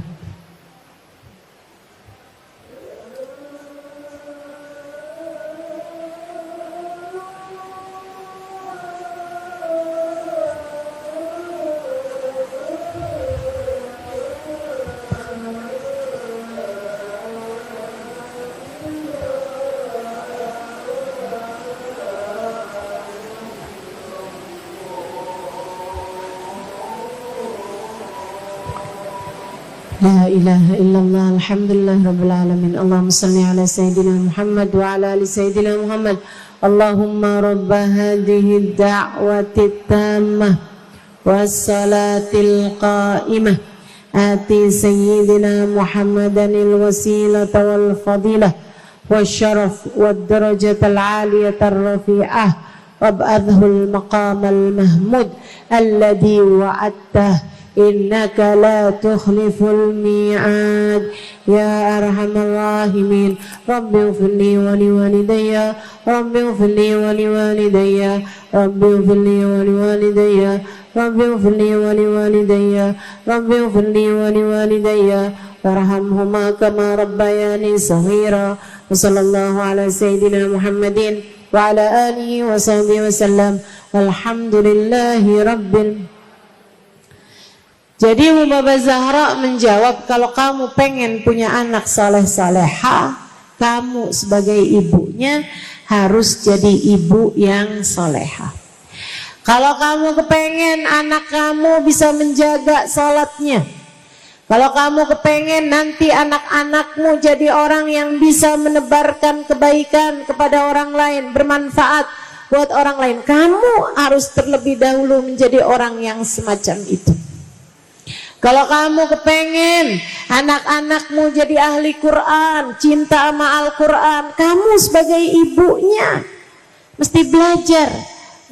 La ilaha illallah, alhamdulillah rabbil alamin. Allahumma salli ala sayyidina Muhammad wa ala ali sayyidina Muhammad. Allahumma rabba hadhihi ad-da'wati tammah was-salatil qa'imah ati sayyidina Muhammadanil wasilata wal fadilah wasyaraf wad-darajatal 'aliyatar rafi'ah wab'adhul maqamal mahmud alladhi wa'adtah innaka la tukhliful mi'ad ya arhamar rahimin. Rabbi ighfirli wa liwalidayya, Rabbi ighfirli wa liwalidayya, Rabbi ighfirli wa liwalidayya, Rabbi ighfirli wa liwalidayya, Rabbi ighfirli wa liwalidayya warhamhuma kama rabbayani shaghira. Wa sallallahu ala sayyidina Muhammadin wa ala alihi wa sahbihi wa sallam. Alhamdulillahi rabbil. Jadi Baba Zahra menjawab, kalau kamu pengen punya anak saleh-saleha, kamu sebagai ibunya harus jadi ibu yang soleha. Kalau kamu kepengen anak kamu bisa menjaga salatnya, kalau kamu kepengen nanti anak-anakmu jadi orang yang bisa menebarkan kebaikan kepada orang lain, bermanfaat buat orang lain, kamu harus terlebih dahulu menjadi orang yang semacam itu. Kalau kamu kepengen anak-anakmu jadi ahli Quran, cinta sama Al-Quran, kamu sebagai ibunya mesti belajar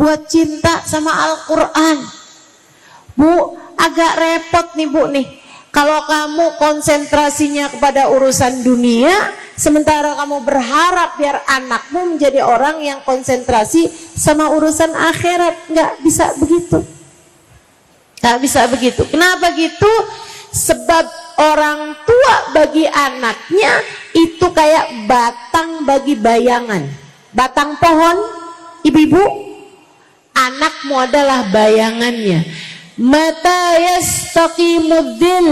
buat cinta sama Al-Quran. Bu, agak repot nih Bu nih. Kalau kamu konsentrasinya kepada urusan dunia, sementara kamu berharap biar anakmu menjadi orang yang konsentrasi sama urusan akhirat, nggak bisa begitu. Tak bisa begitu. Kenapa gitu? Sebab orang tua bagi anaknya itu kayak batang bagi bayangan. Batang pohon, ibu-ibu, anakmu adalah bayangannya. Mata yastaqimuddil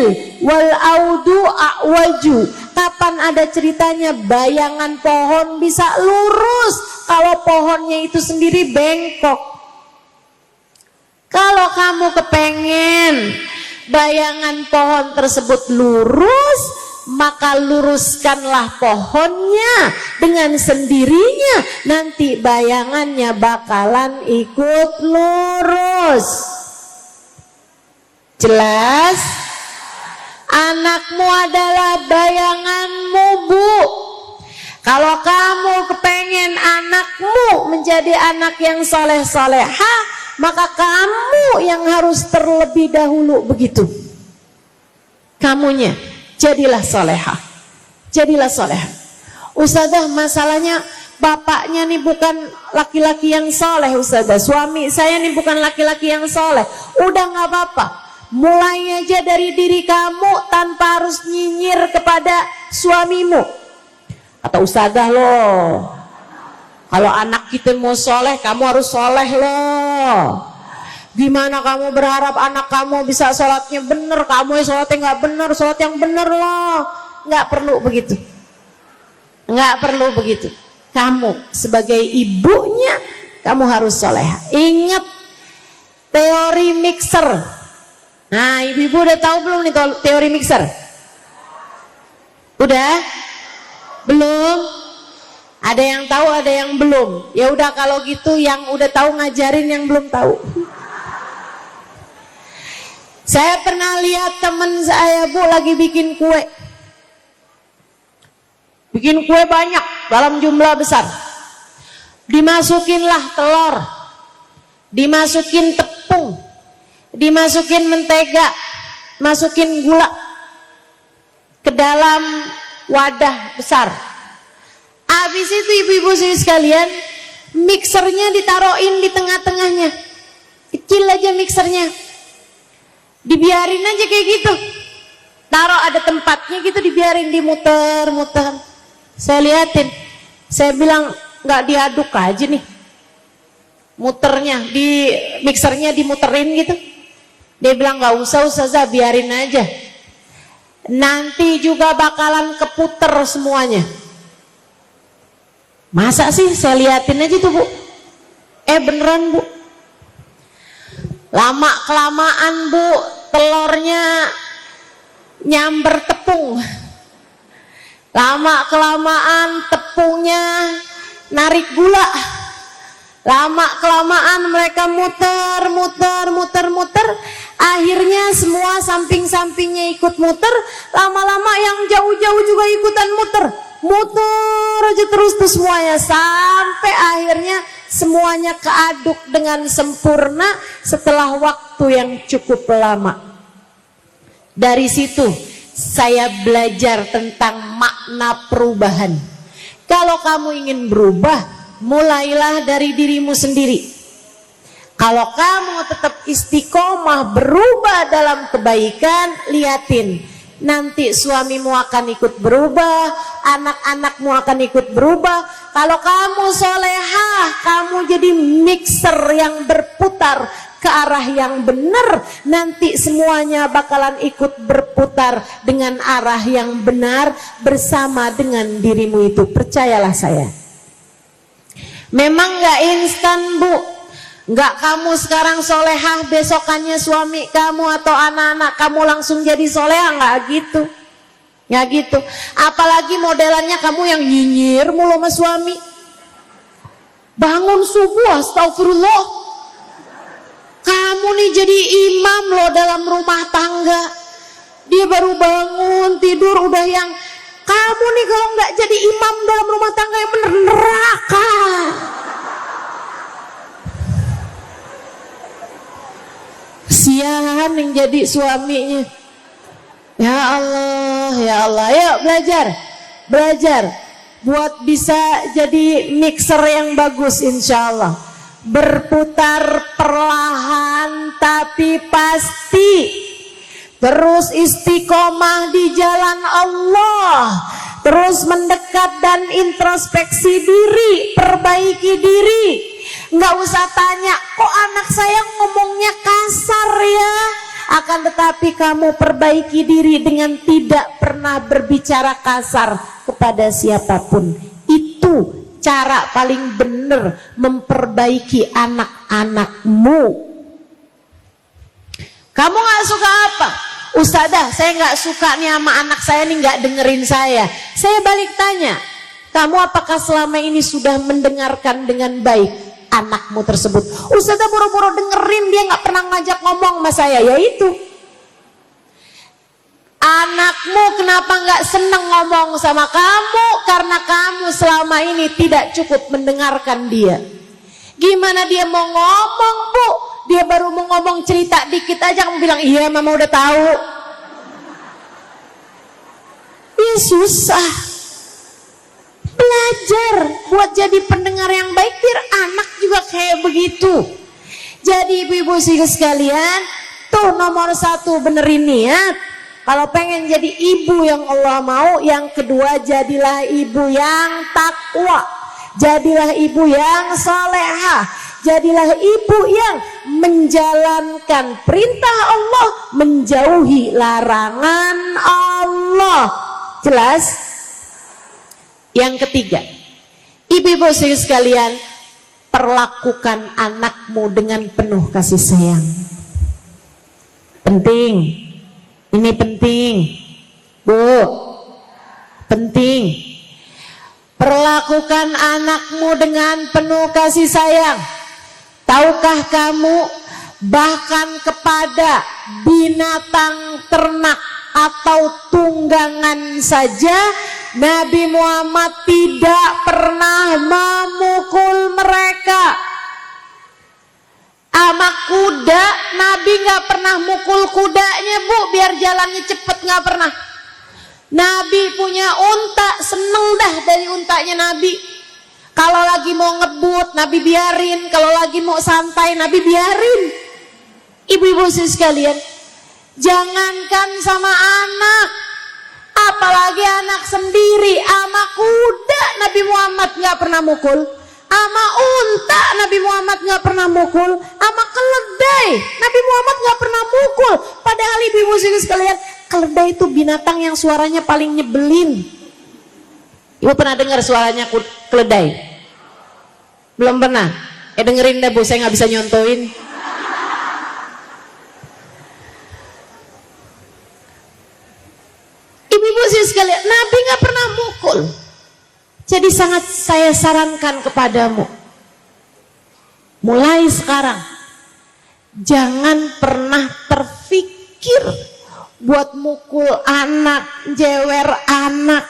wal audu a'waju. Kapan ada ceritanya bayangan pohon bisa lurus kalau pohonnya itu sendiri bengkok? Kalau kamu kepengen bayangan pohon tersebut lurus, maka luruskanlah pohonnya dengan sendirinya, nanti bayangannya bakalan ikut lurus. Jelas? Anakmu adalah bayanganmu, Bu. Kalau kamu kepengen anakmu menjadi anak yang soleh-soleha, maka kamu yang harus terlebih dahulu begitu. Kamunya jadilah soleha, jadilah soleha. Ustazah, masalahnya bapaknya nih bukan laki-laki yang soleh, Ustazah. Suami saya nih bukan laki-laki yang soleh. Udah gak apa-apa, mulai aja dari diri kamu tanpa harus nyinyir kepada suamimu. Kata Ustazah, loh, kalau anak kita mau soleh, kamu harus soleh loh. Gimana kamu berharap anak kamu bisa sholatnya bener, kamu yang sholatnya nggak bener, sholat yang bener loh. Nggak perlu begitu, nggak perlu begitu. Kamu sebagai ibunya, kamu harus soleha. Ingat teori mixer. Nah, ibu-ibu udah tahu belum nih teori mixer? Udah? Belum? Ada yang tahu, ada yang belum. Ya udah, kalau gitu yang udah tahu ngajarin yang belum tahu. Saya pernah lihat teman saya, Bu, lagi bikin kue. Bikin kue banyak dalam jumlah besar. Dimasukinlah telur, dimasukin tepung, dimasukin mentega, masukin gula ke dalam wadah besar. Habis itu ibu-ibu sekalian, mixernya ditaruhin di tengah-tengahnya. Kecil aja mixernya. Dibiarin aja kayak gitu. Taruh ada tempatnya gitu, dibiarin, dimuter-muter. Saya liatin. Saya bilang, nggak diaduk aja nih. Muternya, di mixernya dimuterin gitu. Dia bilang, nggak usah Ustazah, biarin aja. Nanti juga bakalan keputer semuanya. Masa sih? Saya liatin aja tuh, Bu. Beneran, Bu. Lama kelamaan, Bu, telurnya nyamber tepung. Lama kelamaan tepungnya narik gula. Lama kelamaan mereka muter. Akhirnya semua samping-sampingnya ikut muter. Lama-lama yang jauh-jauh juga ikutan muter. Muter aja terus tuh semuanya, sampai akhirnya semuanya keaduk dengan sempurna setelah waktu yang cukup lama. Dari situ saya belajar tentang makna perubahan. Kalau kamu ingin berubah, mulailah dari dirimu sendiri. Kalau kamu tetap istiqomah berubah dalam kebaikan, liatin, nanti suamimu akan ikut berubah, anak-anakmu akan ikut berubah. Kalau kamu solehah, kamu jadi mixer yang berputar ke arah yang benar, nanti semuanya bakalan ikut berputar dengan arah yang benar bersama dengan dirimu itu. Percayalah saya. Memang gak instan, Bu. Enggak kamu sekarang solehah, besokannya suami kamu atau anak-anak kamu langsung jadi solehah, enggak gitu. Enggak gitu. Apalagi modelannya kamu yang nyinyir mulu sama suami. Bangun subuh, astagfirullah. Kamu nih jadi imam loh dalam rumah tangga. Dia baru bangun tidur udah yang, kamu nih kalau enggak jadi imam dalam rumah tangga yang bener, neraka. Kasihan yang jadi suaminya. Ya Allah, ya Allah. Yuk belajar buat bisa jadi mixer yang bagus, insya Allah. Berputar perlahan tapi pasti. Terus istiqomah di jalan Allah. Terus mendekat dan introspeksi diri, perbaiki diri. Nggak usah tanya, kok anak saya ngomongnya kasar ya? Akan tetapi kamu perbaiki diri dengan tidak pernah berbicara kasar kepada siapapun. Itu cara paling benar memperbaiki anak-anakmu. Kamu gak suka apa? Ustadzah, saya gak suka nih sama anak saya nih gak dengerin saya. Saya balik tanya, kamu apakah selama ini sudah mendengarkan dengan baik anakmu tersebut? Ustadzah boro-boro dengerin, dia gak pernah ngajak ngomong sama saya. Ya itu, anakmu kenapa gak seneng ngomong sama kamu? Karena kamu selama ini tidak cukup mendengarkan dia. Gimana dia mau ngomong, Bu? Dia baru mau ngomong cerita dikit aja kamu bilang iya mama udah tahu. Ya susah. Belajar buat jadi pendengar yang baik biar anak juga kayak begitu. Jadi ibu-ibu sekalian, tuh nomor 1 benerin niat. Kalau pengen jadi ibu yang Allah mau, yang kedua jadilah ibu yang takwa. Jadilah ibu yang salehah. Jadilah ibu yang menjalankan perintah Allah, menjauhi larangan Allah. Jelas? Yang ketiga, ibu-ibu sekalian, perlakukan anakmu dengan penuh kasih sayang. Penting. Ini penting. Bu, penting. Perlakukan anakmu dengan penuh kasih sayang. Tahukah kamu, bahkan kepada binatang ternak atau tunggangan saja, Nabi Muhammad tidak pernah memukul mereka. Sama kuda, Nabi gak pernah mukul kudanya, Bu, biar jalannya cepet, gak pernah. Nabi punya unta, seneng dah dari untanya Nabi. Kalau lagi mau ngebut, Nabi biarin. Kalau lagi mau santai, Nabi biarin. Ibu-ibu sekalian, jangankan sama anak, apalagi anak sendiri, ama kuda Nabi Muhammad gak pernah mukul. Ama unta Nabi Muhammad gak pernah mukul. Ama keledai Nabi Muhammad gak pernah mukul. Padahal ibu-ibu sekalian, keledai itu binatang yang suaranya paling nyebelin. Ibu pernah dengar suaranya keledai? Belum pernah? Dengerin deh Bu, saya gak bisa nyontoin. Ibu-ibu sekalian, Nabi gak pernah mukul. Jadi sangat saya sarankan kepadamu, mulai sekarang jangan pernah terfikir buat mukul anak, jewer anak,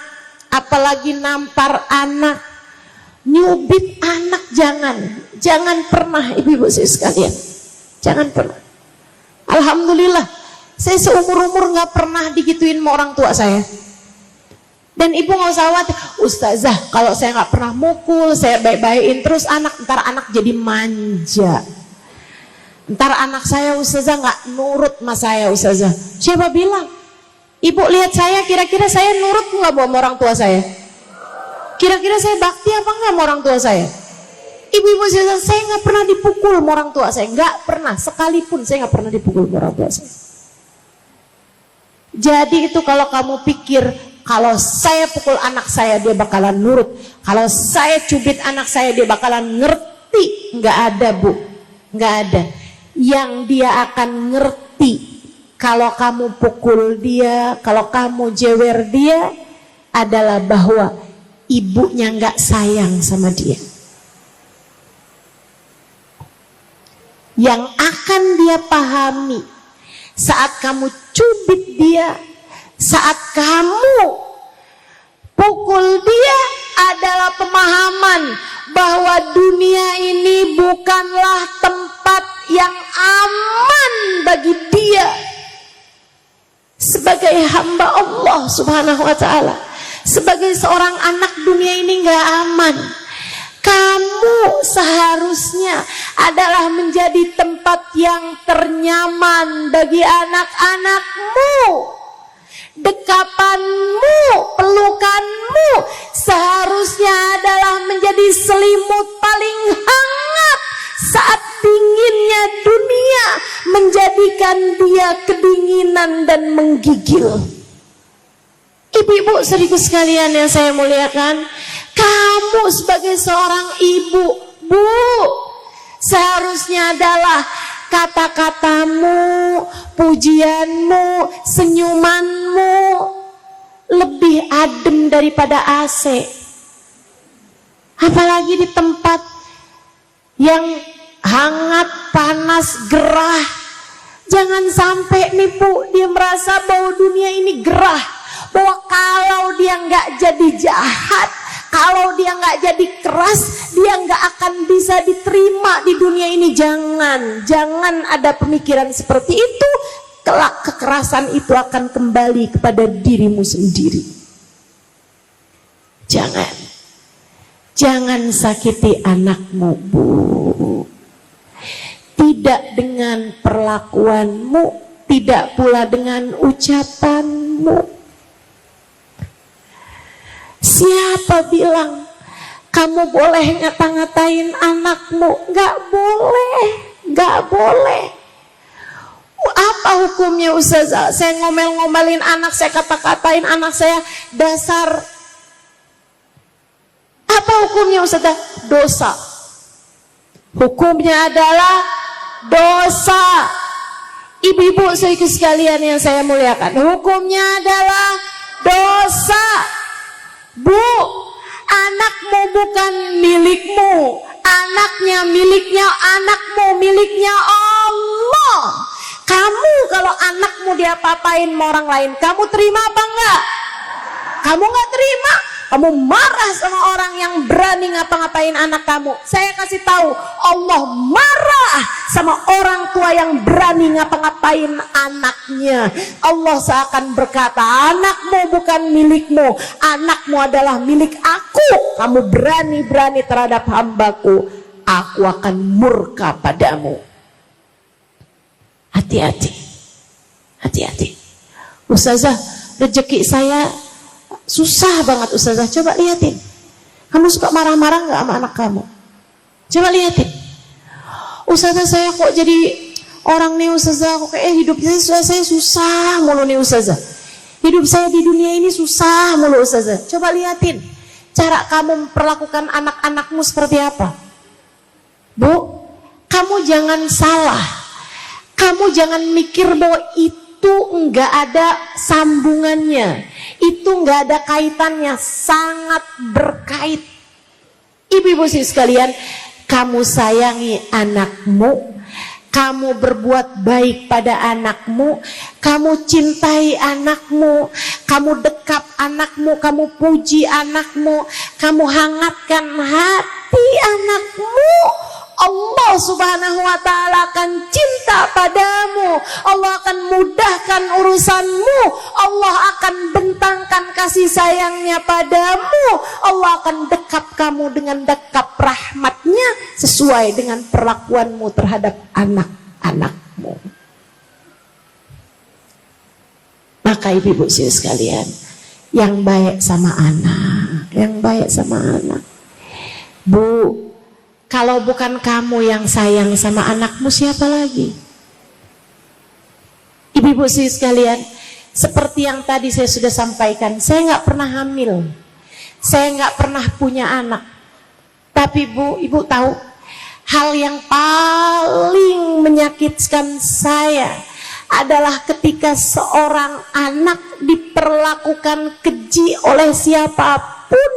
apalagi nampar anak, nyubit anak. Jangan pernah ibu-ibu sekalian, jangan pernah. Alhamdulillah saya seumur-umur gak pernah digituin sama orang tua saya. Dan ibu gak usah khawatir, Ustazah kalau saya gak pernah mukul, saya baik-baikin terus anak, ntar anak jadi manja. Ntar anak saya Ustazah gak nurut sama saya Ustazah. Siapa bilang? Ibu lihat saya, kira-kira saya nurut gak sama orang tua saya? Kira-kira saya bakti apa gak sama orang tua saya? Ibu-ibu saya gak pernah dipukul sama orang tua saya. Gak pernah, sekalipun saya gak pernah dipukul sama orang tua saya. Jadi itu kalau kamu pikir kalau saya pukul anak saya dia bakalan nurut, kalau saya cubit anak saya dia bakalan ngerti, nggak ada Bu, nggak ada. Yang dia akan ngerti kalau kamu pukul dia, kalau kamu jewer dia adalah bahwa ibunya nggak sayang sama dia. Yang akan dia pahami saat kamu cubit dia, saat kamu pukul dia adalah pemahaman bahwa dunia ini bukanlah tempat yang aman bagi dia sebagai hamba Allah Subhanahu wa ta'ala. Sebagai seorang anak, dunia ini gak aman. Kamu seharusnya adalah menjadi tempat yang ternyaman bagi anak-anakmu. Dekapanmu, pelukanmu seharusnya adalah menjadi selimut paling hangat saat dinginnya dunia menjadikan dia kedinginan dan menggigil. Ibu-ibu saudaraku sekalian yang saya muliakan, kamu sebagai seorang ibu, Bu, seharusnya adalah kata-katamu, pujianmu, senyumanmu lebih adem daripada AC. Apalagi di tempat yang hangat, panas, gerah. Jangan sampai nih Bu, dia merasa bahwa dunia ini gerah, bahwa kalau dia nggak jadi jahat, kalau dia nggak jadi keras, dia nggak akan bisa diterima di dunia ini. Jangan ada pemikiran seperti itu. Kelak kekerasan itu akan kembali kepada dirimu sendiri. Jangan sakiti anakmu, Bu. Tidak dengan perlakuanmu, tidak pula dengan ucapanmu. Siapa bilang kamu boleh ngata-ngatain anakmu? Gak boleh. Apa hukumnya Ustazah? Saya ngomel-ngomelin anak, saya kata-katain anak saya dasar. Apa hukumnya Ustazah? Dosa. Hukumnya adalah dosa. Ibu-ibu sekalian yang saya muliakan, hukumnya adalah dosa. Bu, anakmu bukan milikmu. Anaknya miliknya anakmu, miliknya Allah. Kamu kalau anakmu diapa-apain sama orang lain, kamu terima apa enggak? Kamu enggak terima. Kamu marah sama orang yang berani ngapa-ngapain anak kamu. Saya kasih tahu, Allah marah sama orang tua yang berani ngapa-ngapain anaknya. Allah seakan berkata, anakmu bukan milikmu, anakmu adalah milik aku. Kamu berani-berani terhadap hambaku, aku akan murka padamu. Hati-hati. Ustazah, rezeki saya susah banget Ustazah. Coba lihatin, kamu suka marah-marah gak sama anak kamu? Coba lihatin. Ustazah, saya kok jadi orang nih Ustazah, kok kayak hidup saya susah mulu nih Ustazah. Hidup saya di dunia ini susah mulu Ustazah. Coba lihatin cara kamu memperlakukan anak-anakmu seperti apa. Bu, kamu jangan salah. Kamu jangan mikir bahwa itu enggak ada sambungannya, itu enggak ada kaitannya, sangat berkait. Ibu-ibu sekalian, kamu sayangi anakmu, kamu berbuat baik pada anakmu, kamu cintai anakmu, kamu dekap anakmu, kamu puji anakmu, kamu hangatkan hati anakmu. Allah Subhanahu wa ta'ala akan cinta padamu. Allah akan mudahkan urusanmu. Allah akan bentangkan kasih sayangnya padamu. Allah akan dekap kamu dengan dekap rahmatnya sesuai dengan perlakuanmu terhadap anak-anakmu. Maka ibu-ibu sekalian, yang baik sama anak, Bu, kalau bukan kamu yang sayang sama anakmu, siapa lagi? Ibu-ibu sekalian, seperti yang tadi saya sudah sampaikan, saya nggak pernah hamil, saya nggak pernah punya anak. Tapi Bu, ibu tahu, hal yang paling menyakitkan saya adalah ketika seorang anak diperlakukan keji oleh siapapun,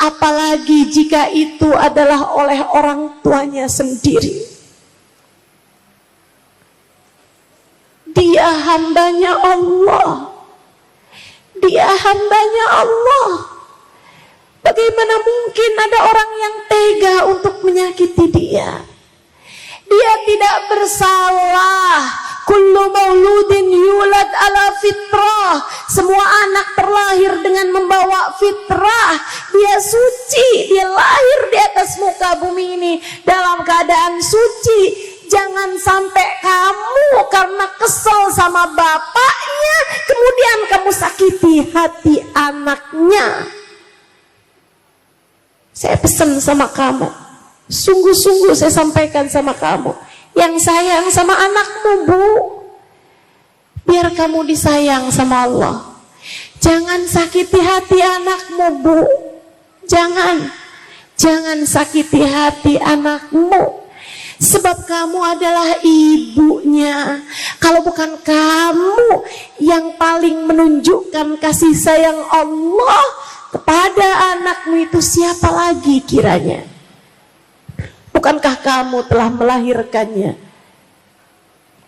apalagi jika itu adalah oleh orang tuanya sendiri. Dia hambanya Allah. Bagaimana mungkin ada orang yang tega untuk menyakiti dia? Dia tidak bersalah. Kullu mauludin yulad ala fitrah. Semua anak terlahir dengan membawa fitrah. Dia suci, dia lahir di atas muka bumi ini dalam keadaan suci. Jangan sampai kamu karena kesel sama bapaknya, kemudian kamu sakiti hati anaknya. Saya pesan sama kamu, sungguh-sungguh saya sampaikan sama kamu, yang sayang sama anakmu, Bu, biar kamu disayang sama Allah. Jangan sakiti hati anakmu, Bu. Jangan sakiti hati anakmu. Sebab kamu adalah ibunya. Kalau bukan kamu yang paling menunjukkan kasih sayang Allah kepada anakmu, itu siapa lagi kiranya? Bukankah kamu telah melahirkannya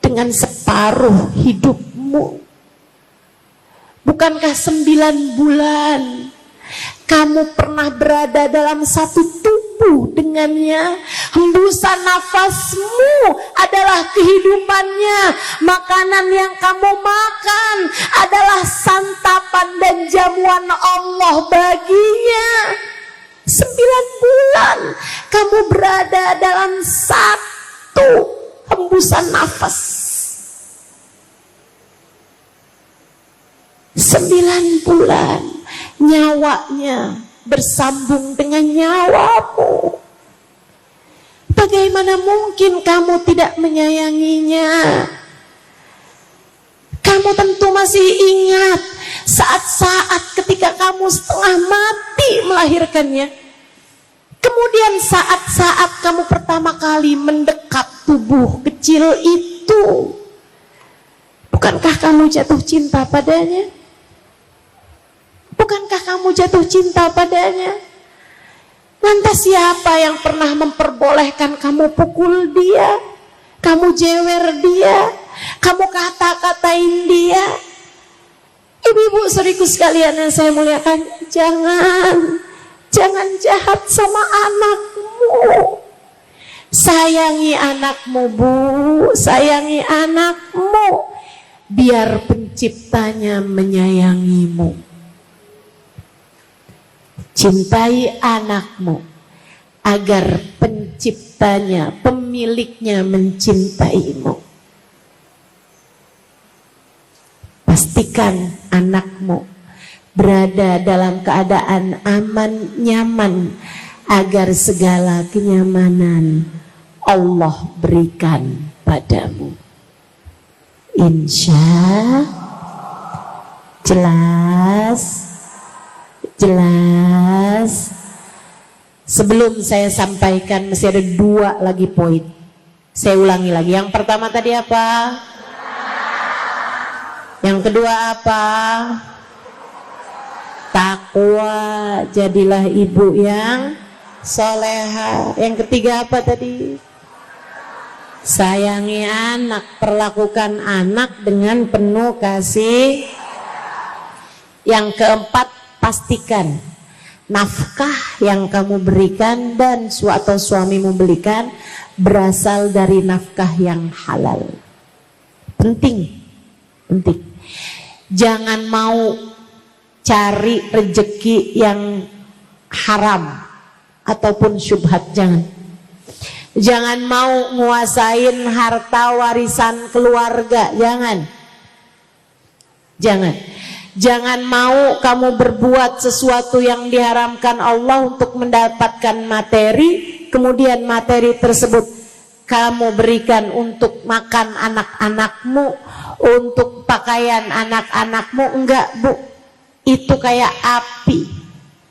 dengan separuh hidupmu? Bukankah 9 bulan kamu pernah berada dalam satu tubuh dengannya? Hembusan nafasmu adalah kehidupannya. Makanan yang kamu makan adalah santapan dan jamuan Allah baginya. 9 bulan kamu berada dalam satu hembusan nafas. 9 bulan nyawanya bersambung dengan nyawamu. Bagaimana mungkin kamu tidak menyayanginya? Kamu tentu masih ingat saat-saat ketika kamu setengah mati melahirkannya. Kemudian saat-saat kamu pertama kali mendekat tubuh kecil itu, bukankah kamu jatuh cinta padanya? Bukankah kamu jatuh cinta padanya? Lantas siapa yang pernah memperbolehkan kamu pukul dia, kamu jewer dia, kamu kata-katain dia? Ibu-ibu saudariku sekalian yang saya muliakan, jangan jahat sama anakmu. Sayangi anakmu, Bu, sayangi anakmu, biar penciptanya menyayangimu. Cintai anakmu agar penciptanya, pemiliknya mencintaimu. Pastikan anakmu berada dalam keadaan aman, nyaman, agar segala kenyamanan Allah berikan padamu. Insya jelas. Sebelum saya sampaikan masih ada 2 lagi poin. Saya ulangi lagi. Yang pertama tadi apa? Yang kedua apa? Takwa, jadilah ibu yang soleha. Yang ketiga apa tadi? Sayangi anak, perlakukan anak dengan penuh kasih. Yang keempat, pastikan nafkah yang kamu berikan dan atau suamimu berikan berasal dari nafkah yang halal. Penting. Jangan mau cari rejeki yang haram ataupun syubhat, jangan mau nguasain harta warisan keluarga, jangan mau kamu berbuat sesuatu yang diharamkan Allah untuk mendapatkan materi, kemudian materi tersebut kamu berikan untuk makan anak-anakmu, untuk pakaian anak-anakmu. Enggak, Bu, itu kayak api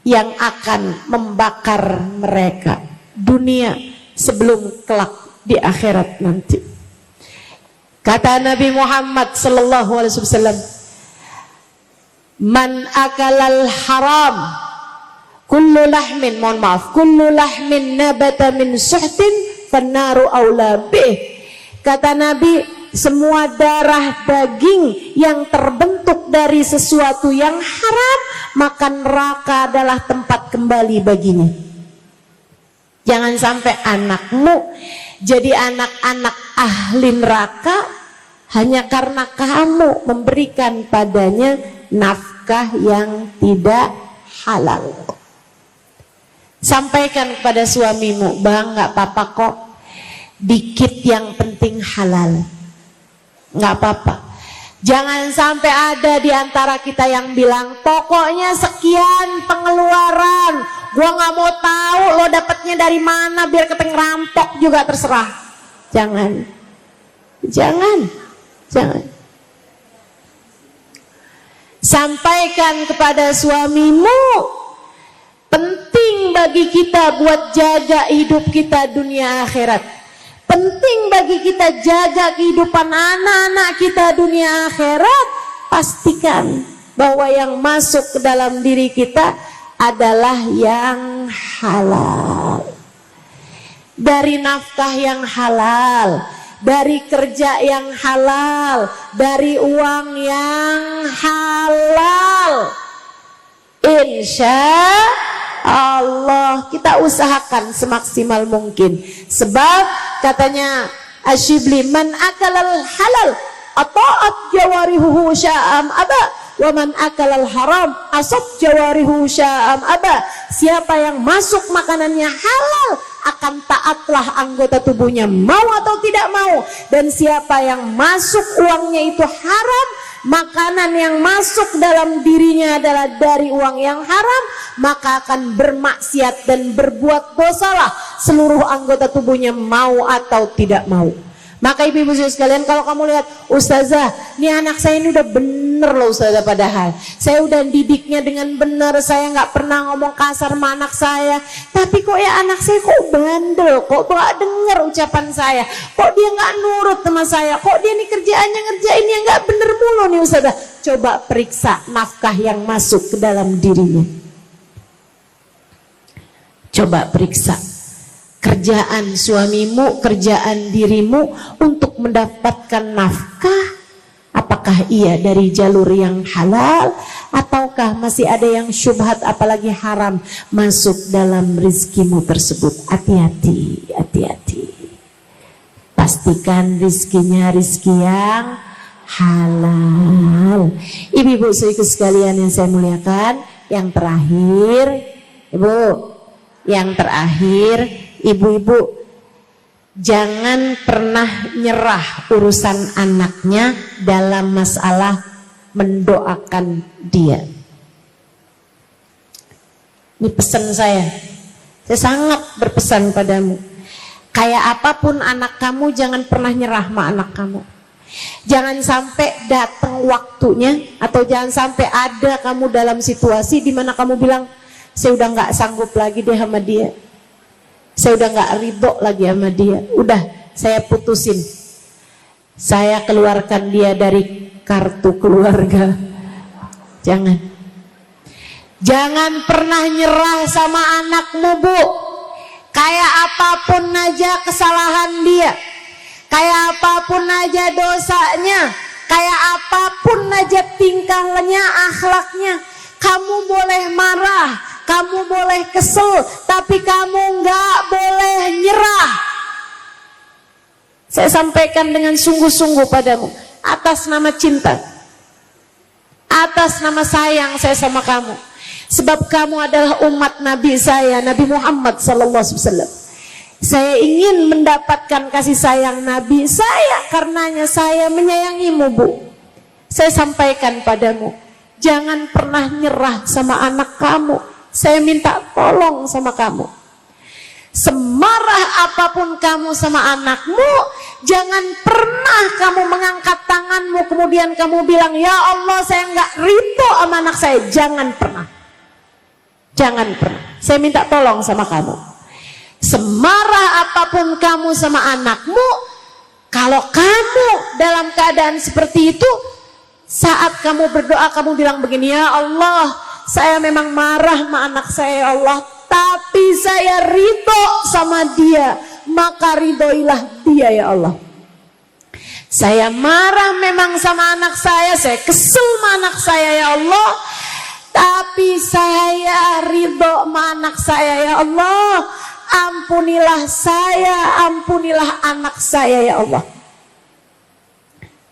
yang akan membakar mereka dunia sebelum kelak di akhirat nanti. Kata Nabi Muhammad sallallahu alaihi wasallam, man akalal haram kullu lahmin nabata min suhtin fannaru aula bih. Kata Nabi, semua darah daging yang terbentuk dari sesuatu yang haram, maka neraka adalah tempat kembali baginya. Jangan sampai anakmu jadi anak-anak ahli neraka hanya karena kamu memberikan padanya nafkah yang tidak halal. Sampaikan kepada suamimu, Bang, gak apa-apa kok, dikit yang penting halal, gak apa-apa. Jangan sampai ada di antara kita yang bilang, pokoknya sekian pengeluaran, gua gak mau tahu lo dapatnya dari mana, biar keteng rampok juga terserah. Jangan. Sampaikan kepada suamimu, penting bagi kita buat jaga hidup kita dunia akhirat. penting bagi kita jaga kehidupan anak-anak kita dunia akhirat, pastikan bahwa yang masuk ke dalam diri kita adalah yang halal. Dari nafkah yang halal, dari kerja yang halal, dari uang yang halal. Insya Allah kita usahakan semaksimal mungkin. Sebab katanya Asyibli, man akalal halal ata'at jawarihuhu sya'am aba, wa man akalal haram asab jawarihu sya'am aba. Siapa yang masuk makanannya halal, akan taatlah anggota tubuhnya mau atau tidak mau. Dan siapa yang masuk uangnya itu haram, makanan yang masuk dalam dirinya adalah dari uang yang haram, maka akan bermaksiat dan berbuat dosalah seluruh anggota tubuhnya mau atau tidak mau. Maka ibu-ibu sekalian, kalau kamu lihat, Ustazah, ini anak saya ini udah bener loh Ustazah, padahal saya udah didiknya dengan benar, saya nggak pernah ngomong kasar sama anak saya, tapi kok ya anak saya kok bandel, kok nggak denger ucapan saya, kok dia nggak nurut sama saya, kok dia nih kerjaannya ngerjain yang nggak bener mulu nih Ustazah. Coba periksa nafkah yang masuk ke dalam dirinya. Coba periksa kerjaan suamimu, kerjaan dirimu untuk mendapatkan nafkah, apakah ia dari jalur yang halal ataukah masih ada yang syubhat apalagi haram masuk dalam rizkimu tersebut. Hati-hati, hati-hati. Pastikan rizkinya rizki yang halal. Ibu-ibu sekalian yang saya muliakan, yang terakhir, ibu-ibu, jangan pernah nyerah urusan anaknya dalam masalah mendoakan dia. Ini pesan saya sangat berpesan padamu. Kayak apapun anak kamu, jangan pernah nyerah sama anak kamu. Jangan sampai datang waktunya, atau jangan sampai ada kamu dalam situasi di mana kamu bilang, saya udah nggak sanggup lagi deh sama dia, saya udah nggak ridho lagi sama dia, udah saya putusin, saya keluarkan dia dari kartu keluarga. Jangan pernah nyerah sama anakmu, Bu. Kayak apapun aja kesalahan dia, kayak apapun aja dosanya, kayak apapun aja tingkahnya, akhlaknya, kamu boleh marah, kamu boleh kesel, tapi kamu nggak boleh nyerah. Saya sampaikan dengan sungguh-sungguh padamu, atas nama cinta, atas nama sayang saya sama kamu. Sebab kamu adalah umat Nabi saya, Nabi Muhammad SAW. Saya ingin mendapatkan kasih sayang Nabi saya, karenanya saya menyayangimu, Bu. Saya sampaikan padamu, jangan pernah nyerah sama anak kamu. Saya minta tolong sama kamu. Semarah apapun kamu sama anakmu, jangan pernah kamu mengangkat tanganmu kemudian kamu bilang, ya Allah saya nggak ridho sama anak saya. Jangan pernah. Jangan pernah. Saya minta tolong sama kamu. Semarah apapun kamu sama anakmu, kalau kamu dalam keadaan seperti itu, saat kamu berdoa kamu bilang begini, ya Allah, saya memang marah sama anak saya ya Allah, tapi saya ridho sama dia, maka ridhoilah dia ya Allah. Saya marah memang sama anak saya kesel sama anak saya ya Allah, tapi saya ridho sama anak saya ya Allah. Ampunilah saya, ampunilah anak saya ya Allah.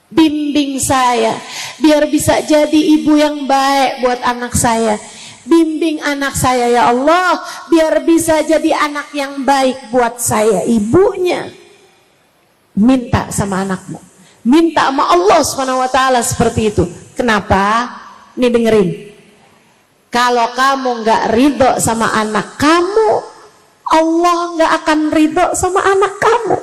Bimbing saya biar bisa jadi ibu yang baik buat anak saya. Bimbing anak saya ya Allah biar bisa jadi anak yang baik buat saya, ibunya. Minta sama anakmu, minta sama Allah SWT seperti itu. Kenapa? Nih dengerin, kalau kamu gak ridho sama anak kamu, Allah gak akan ridho sama anak kamu.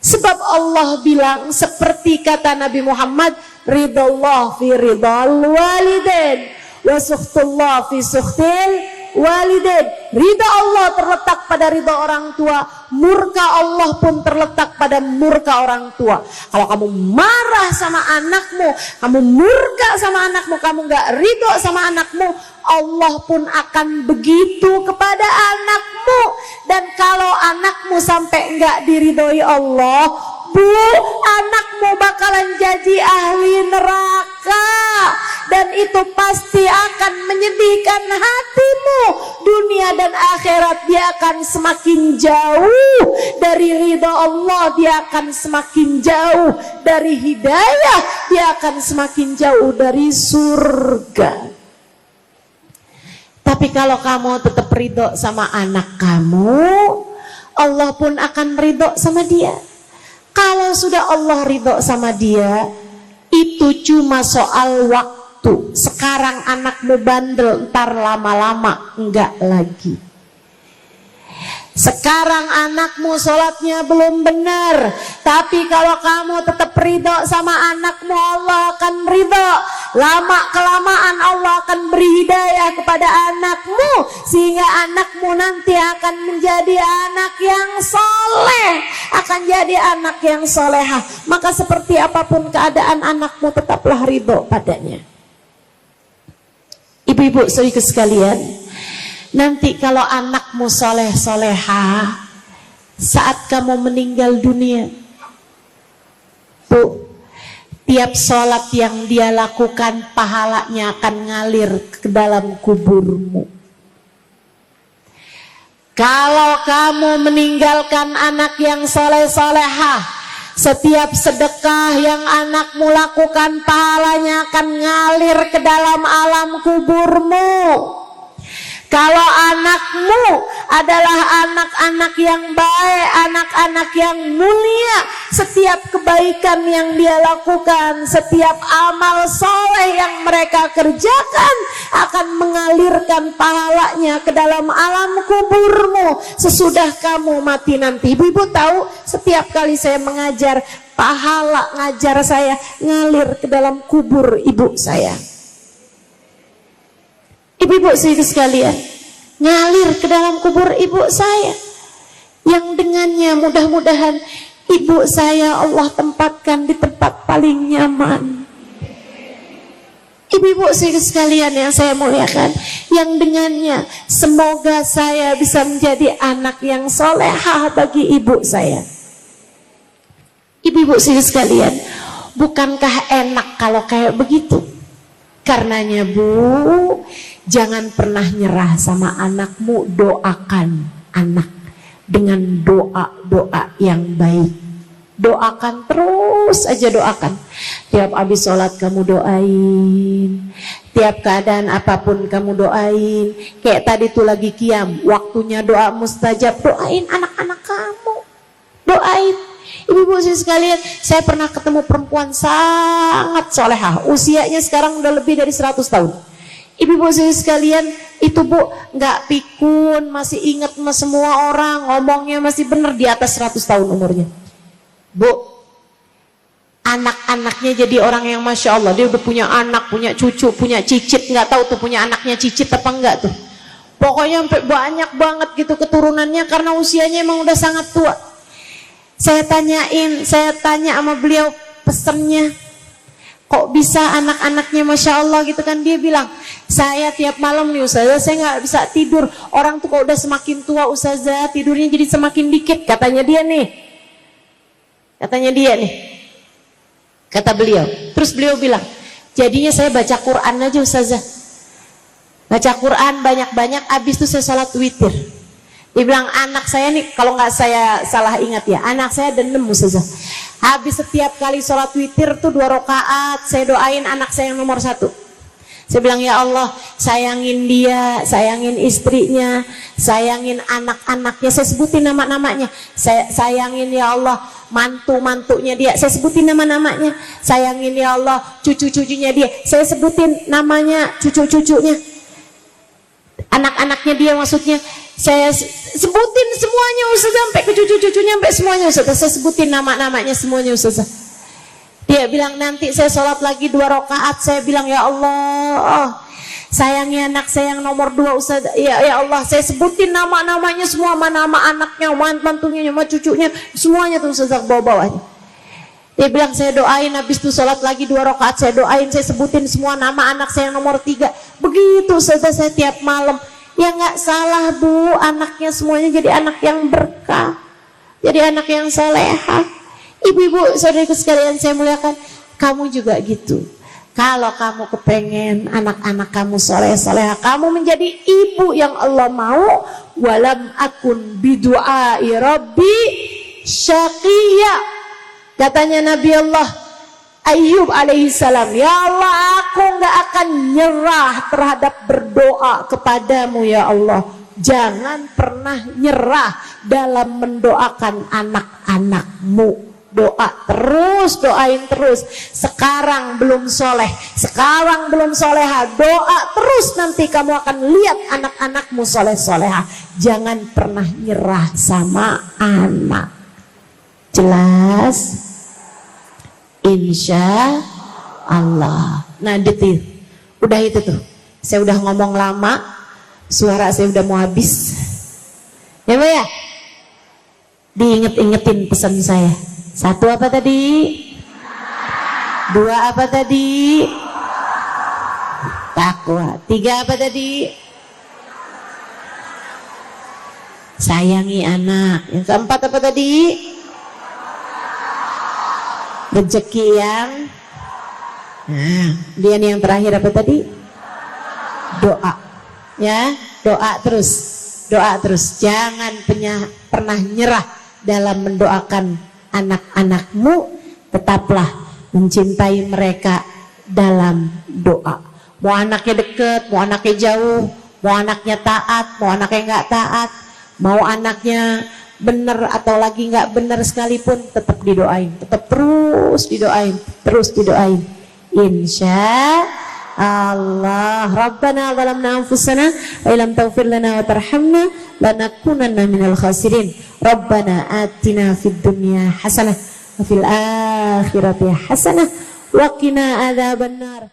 Sebab Allah bilang seperti kata Nabi Muhammad, ridallah fi ridal walidain wa sukhtullah fi sukhtil walidain. ridha Allah terletak pada ridha orang tua, murka Allah pun terletak pada murka orang tua. Kalau kamu marah sama anakmu, kamu murka sama anakmu, kamu gak ridho sama anakmu, Allah pun akan begitu kepada anakmu. Dan kalau anakmu sampai gak diridhoi Allah, Bu, anakmu bakalan jadi ahli neraka. Dan itu pasti akan menyedihkan hatimu. Dunia dan akhirat dia akan semakin jauh dari ridha Allah, dia akan semakin jauh dari hidayah, dia akan semakin jauh dari surga. Tapi kalau kamu tetap ridho sama anak kamu, Allah pun akan ridho sama dia. Kalau sudah Allah ridho sama dia, itu cuma soal waktu. Sekarang anakmu bandel, ntar lama-lama enggak lagi. Sekarang anakmu sholatnya belum benar, tapi kalau kamu tetap ridho sama anakmu, Allah akan ridho. Lama kelamaan Allah akan beri hidayah kepada anakmu, sehingga anakmu nanti akan menjadi anak yang soleh, akan jadi anak yang solehah. Maka seperti apapun keadaan anakmu, tetaplah ridho padanya. Ibu-ibu saudaraku sekalian, nanti kalau anakmu soleh-soleha, saat kamu meninggal dunia, Bu, tiap sholat yang dia lakukan, pahalanya akan ngalir ke dalam kuburmu. Kalau kamu meninggalkan anak yang soleh-soleha, setiap sedekah yang anakmu lakukan, pahalanya akan ngalir ke dalam alam kuburmu. Kalau anakmu adalah anak-anak yang baik, anak-anak yang mulia, setiap kebaikan yang dia lakukan, setiap amal soleh yang mereka kerjakan akan mengalirkan pahalanya ke dalam alam kuburmu sesudah kamu mati nanti. Ibu-ibu tahu, setiap kali saya mengajar, pahala ngajar saya ngalir ke dalam kubur ibu saya. Ibu-ibu sekalian, ngalir ke dalam kubur ibu saya, yang dengannya mudah-mudahan ibu saya Allah tempatkan di tempat paling nyaman. Ibu-ibu sekalian yang saya muliakan, yang dengannya semoga saya bisa menjadi anak yang solehah bagi ibu saya. Ibu-ibu sekalian, bukankah enak kalau kayak begitu? Karenanya Bu, jangan pernah nyerah sama anakmu, doakan anak dengan doa-doa yang baik. Doakan terus aja, doakan. Tiap habis sholat kamu doain, tiap keadaan apapun kamu doain. Kayak tadi tuh lagi qiyam, waktunya doa mustajab, doain anak-anak kamu, doain. Ibu-ibu sekalian, saya pernah ketemu perempuan sangat solehah, usianya sekarang udah lebih dari 100 tahun. Ibu-ibu sekalian, itu Bu nggak pikun, masih ingat sama semua orang, ngomongnya masih benar, di atas 100 tahun umurnya. Bu, anak-anaknya jadi orang yang Masya Allah, dia udah punya anak, punya cucu, punya cicit, nggak tahu tuh punya anaknya cicit apa enggak tuh. Pokoknya sampai banyak banget gitu keturunannya, karena usianya emang udah sangat tua. Saya tanya sama beliau, pesennya kok bisa anak-anaknya Masya Allah gitu kan. Dia bilang, saya tiap malam nih Ustazah, saya nggak bisa tidur. Orang tuh kok udah semakin tua Ustazah, tidurnya jadi semakin dikit, katanya dia nih. Kata beliau. Terus beliau bilang, jadinya saya baca Quran aja Ustazah, baca Quran banyak-banyak, abis itu saya sholat witir. Dia bilang, anak saya nih, kalau nggak saya salah ingat ya, anak saya ada 6 Ustazah. Habis setiap kali sholat witir tuh 2 rakaat, saya doain anak saya yang nomor 1. Saya bilang, ya Allah, sayangin dia, sayangin istrinya, sayangin anak-anaknya, saya sebutin nama-namanya. Saya sayangin ya Allah mantu-mantunya dia, saya sebutin nama-namanya. Sayangin ya Allah cucu-cucunya dia, saya sebutin namanya, cucu-cucunya, anak-anaknya dia maksudnya. Saya sebutin semuanya Ustazah, sampai ke cucu-cucunya, sampai semuanya Ustazah, saya sebutin nama-namanya semuanya Ustazah. Dia bilang, nanti saya sholat lagi 2 rakaat, saya bilang, ya Allah, Sayangi anak saya yang nomor 2 Ustaz. Ya Allah, saya sebutin nama-namanya semua, nama anaknya, mantunya, cucunya, semuanya tuh Ustaz bawa-bawanya. Dia bilang saya doain, habis itu sholat lagi 2 rakaat saya doain, saya sebutin semua nama anak saya yang nomor 3. Begitu Ustaz saya tiap malam. Ya nggak salah Bu, anaknya semuanya jadi anak yang berkah, jadi anak yang solehah. Ibu-ibu saudariku sekalian saya muliakan, kamu juga gitu. Kalau kamu kepengen anak-anak kamu soleh-solehah, kamu menjadi ibu yang Allah mau. Walam akun bidu'ai rabbi syaqiyya. Katanya Nabi Allah Ayyub alaihissalam, ya Allah, aku gak akan nyerah terhadap berdoa kepadamu ya Allah. Jangan pernah nyerah dalam mendoakan anak-anakmu. Doa terus, doain terus. Sekarang belum soleh, sekarang belum soleha, doa terus, nanti kamu akan lihat anak-anakmu soleh-soleha. Jangan pernah nyerah sama anak. Jelas? Insya Allah. Nah detil, udah itu tuh. Saya udah ngomong lama, suara saya udah mau habis. Ya Mbak ya? Diinget-ingetin pesan saya. 1 apa tadi? 2 apa tadi? Takwa. 3 apa tadi? Sayangi anak. Yang keempat apa tadi? Rezeki yang dia nih yang terakhir apa tadi? Doa. Ya, doa terus. Doa terus. Jangan pernah nyerah dalam mendoakan anak-anakmu. Tetaplah mencintai mereka dalam doa. Mau anaknya deket, mau anaknya jauh, mau anaknya taat, mau anaknya nggak taat, mau anaknya benar atau lagi nggak benar sekalipun, tetap didoain, tetap terus didoain, terus didoain. Insya Allah. Rabbana zalamna anfusana wa illam taghfir lana wa tarhamna lanakunanna minal khasirin. Rabbana atina fid dunya hasanah wa fil akhirati hasanah wa qina adzabannar.